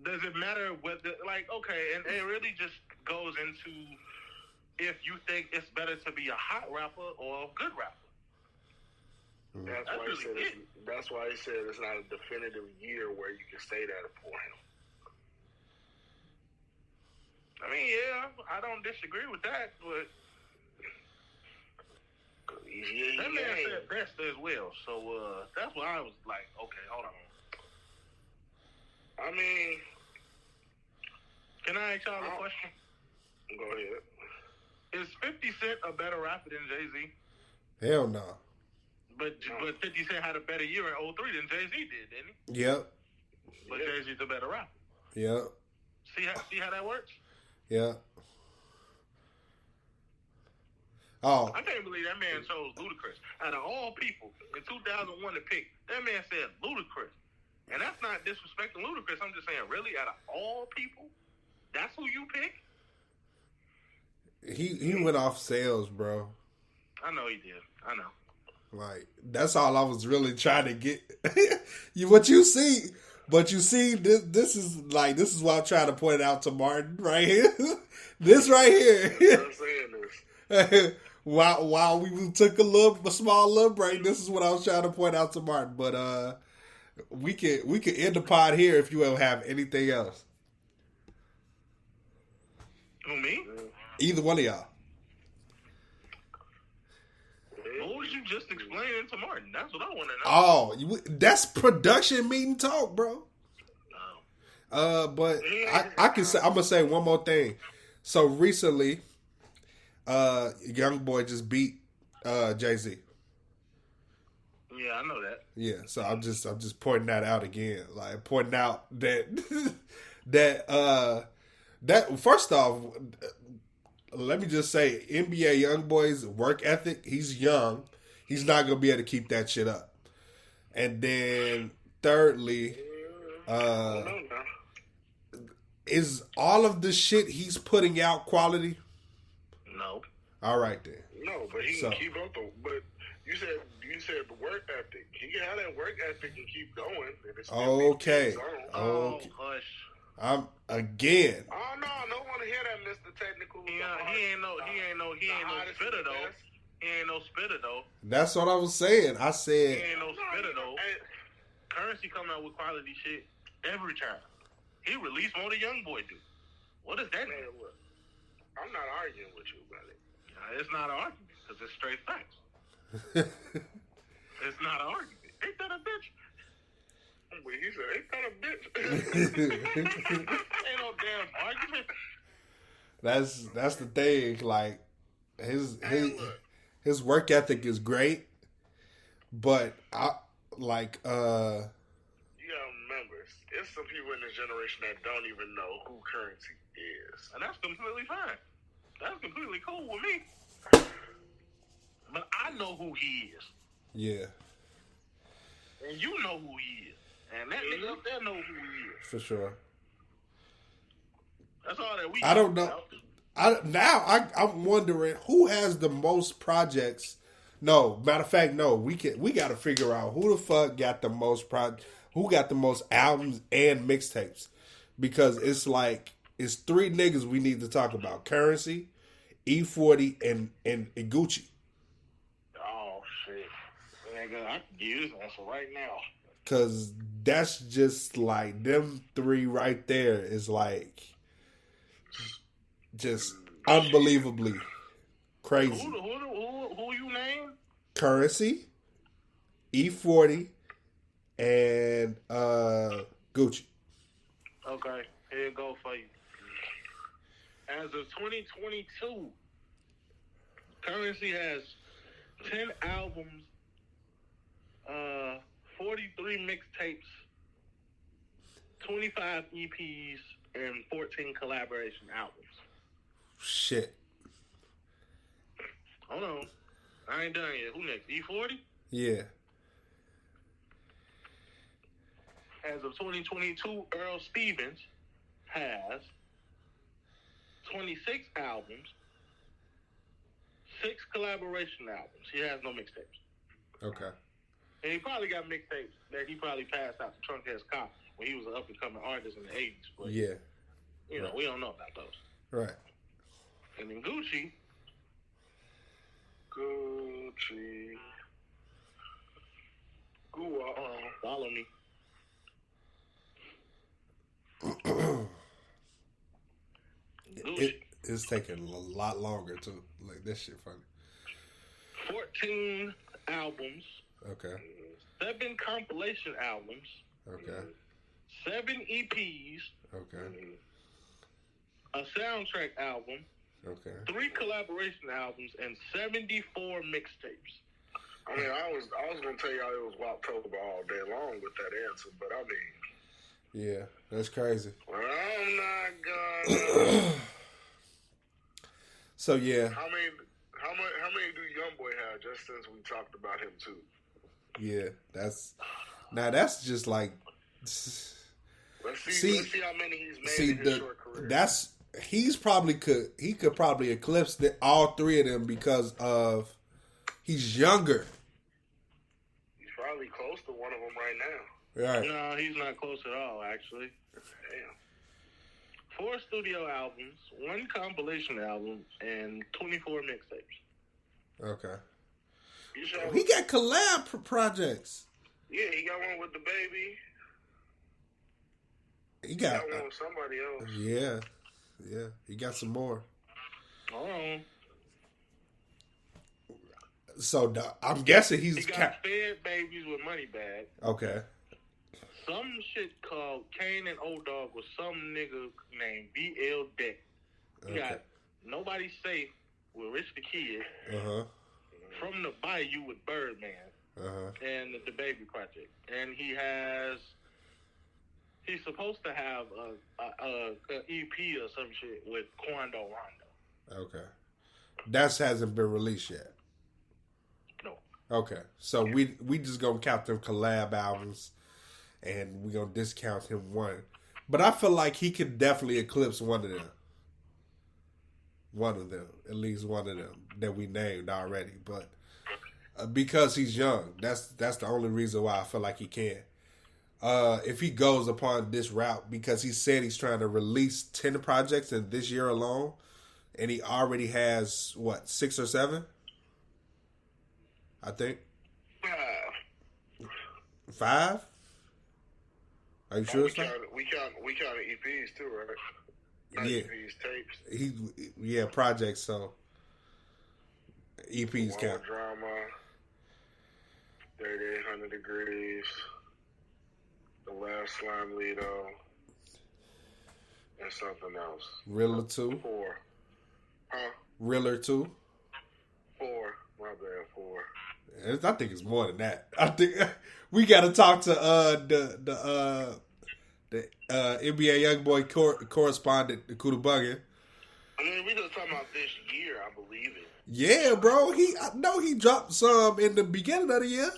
Does it matter whether, okay, and it really just goes into if you think it's better to be a hot rapper or a good rapper. That's why he said it's not a definitive year where you can say that for him. I mean, yeah, I don't disagree with that, but that man said best as well. So that's why I was like, okay, hold on. I mean, can I ask y'all a question? Go ahead. Is 50 Cent a better rapper than Jay-Z? Hell no. But 50 Cent had a better year in 03 than Jay-Z did, didn't he? Yep. But Jay-Z's a better rapper. Yep. See how that works? Yeah. Oh. I can't believe that man chose Ludacris. Out of all people in 2001 to pick, that man said Ludacris. And that's not disrespecting Ludacris. I'm just saying, really, out of all people, that's who you pick? He went off sales, bro. I know he did. I know. Like, that's all I was really trying to get. What you see, but you see, this is what I'm trying to point out to Martin right here. This right here. I'm saying this. While we took a small little break, this is what I was trying to point out to Martin. But we could end the pod here if you don't have anything else. Who, me? Either one of y'all. What was you just explaining to Martin? That's what I want to Oh, know. that's production meeting talk, bro. But I can say, I'm gonna say one more thing. So recently, YoungBoy just beat Jay-Z. Yeah, I know that. Yeah, so I'm just pointing that out again, like pointing out that that first off, let me just say, NBA YoungBoy's work ethic. He's young. He's not gonna be able to keep that shit up. And then thirdly, is all of the shit he's putting out quality? No. All right then. No, but he can keep up. But you said the work ethic. He can have that work ethic and keep going. Okay. Oh, hush. I'm again. Oh no, I don't want to hear that, Mr. Technical. He ain't no spitter though. He ain't no spitter though. That's what I was saying. I said he ain't no spitter though. Currency coming out with quality shit every time. He released more than YoungBoy do. What does that mean? Look, I'm not arguing with you about it. It's not an argument because it's straight facts. It's not an argument. Ain't that a bitch? But he said, ain't that a bitch? Ain't no damn argument. That's the thing. Like his work ethic is great, but I like you gotta remember, it's some people in this generation that don't even know who Currency is, and that's completely fine. That's completely cool with me. But I know who he is. Yeah. And you know who he is. And that nigga up there know who he is. For sure. That's all that we I don't know. I'm wondering who has the most projects. No, matter of fact, no. We got to figure out who the fuck got the most who got the most albums and mixtapes, because it's like it's three niggas we need to talk about: Currency, E40, and Gucci. Nigga, I can give you this answer right now. Cause that's just like them three right there is like just unbelievably crazy. Who you name? Currency, E40, and Gucci. Okay, here it go for you. As of 2022, Currency has 10 albums, 43 mixtapes, 25 EPs, and 14 collaboration albums. Shit. Hold on. I ain't done yet. Who next? E40? Yeah. As of 2022, Earl Stevens has 26 albums, 6 collaboration albums. He has no mixtapes. Okay. And he probably got mixtapes that he probably passed out to Trunk Ass Cop when he was an up-and-coming artist in the 80s. But, yeah. You know, we don't know about those. Right. And then Gucci. Follow me. It's taking a lot longer to like this shit funny. 14 albums. Okay. 7 compilation albums. Okay. 7 EPs. Okay. A soundtrack album. Okay. 3 collaboration albums and 74 mixtapes. I mean, I was gonna tell y'all it was Waptober all day long with that answer, but I mean, yeah, that's crazy. Well, I'm not gonna. So yeah. How many do YoungBoy have? Just since we talked about him too. Yeah, that's just like. Let's see how many he's made in his short career. He could probably eclipse all 3 of them because of he's younger. He's probably close to one of them right now. Right. No, he's not close at all, actually. Damn. 4 studio albums, 1 compilation album, and 24 mixtapes. Okay. He got collab projects. Yeah, he got one with the baby. He got one with somebody else. Yeah. Yeah. He got some more. Oh. So I'm guessing he got Fed Babies with Money Bag. Okay. Some shit called Kane and Old Dog with some nigga named VL Deck. You got Nobody Safe with Rich the Kid. Uh-huh. From the Bayou with Birdman. Uh-huh. And the Baby Project. And he's supposed to have a EP or some shit with Quando Rondo. Okay. That hasn't been released yet. No. Okay. So we just gonna count them collab albums and we gonna discount him one. But I feel like he could definitely eclipse one of them. One of them. At least one of them that we named already. But because he's young, that's the only reason why I feel like he can. If he goes upon this route, because he said he's trying to release 10 projects in this year alone, and he already has, 6 or 7? I think. 5? Are you sure it's 5? We count EPs too, right? Not yeah. EPs, tapes. Projects, so EPs count. Drama, 3800 Degrees, The Last Slime Lido, and something else. Riller 2? 4. Huh? Riller 2? 4. My bad, 4. I think it's more than that. I think we got to talk to the NBA YoungBoy correspondent, Kuda Buggin. I mean, we just talking about this year, I believe it. Yeah, bro. I know he dropped some in the beginning of the year.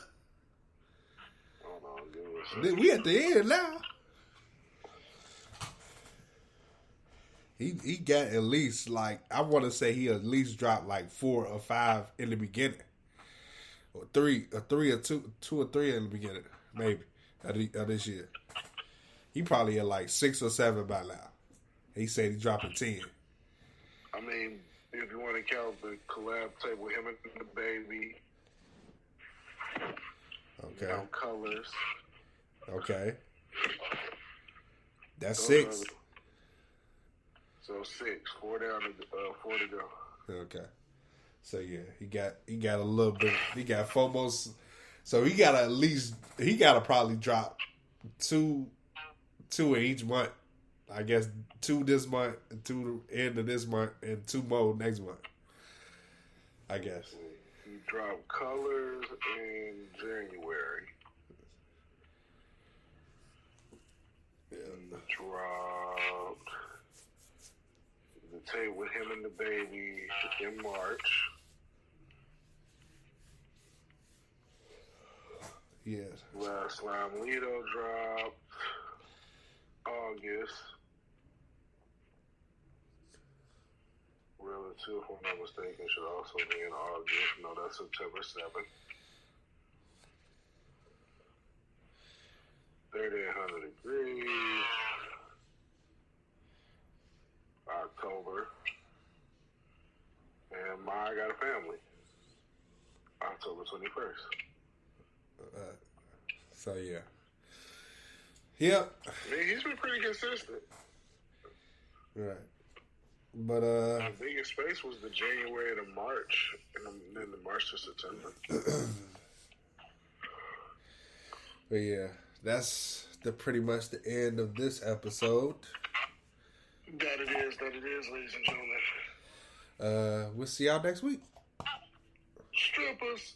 Hold on, give me a second. We at the end now. He got at least I want to say he at least dropped 4 or 5 in the beginning. Or 2 or 3 in the beginning, maybe, of this year. He probably at 6 or 7 by now. He said he dropping 10. I mean, if you want to count the collab tape with him and the baby, Okay. No Colors. Okay. That's Those 6. So 6. 4 down to 4 to go. Okay. So yeah, he got a little bit. He got 4 more. So he got to probably drop two in each month. I guess 2 this month, 2 end of this month, and 2 more next month. I guess. He dropped Colors in January. Yeah. Dropped the tape with him and the baby in March. Yes. Last Slime Lido dropped August. Real 2, if I'm not mistaken, should also be in August. No, that's September 7th. 3800 degrees. October. And My Got a Family. October 21st. So yeah. Yep. I mean, he's been pretty consistent. Right. But The biggest space was the January to March, and then the March to September. But yeah, that's pretty much the end of this episode. That it is, ladies and gentlemen. We'll see y'all next week. Strippers.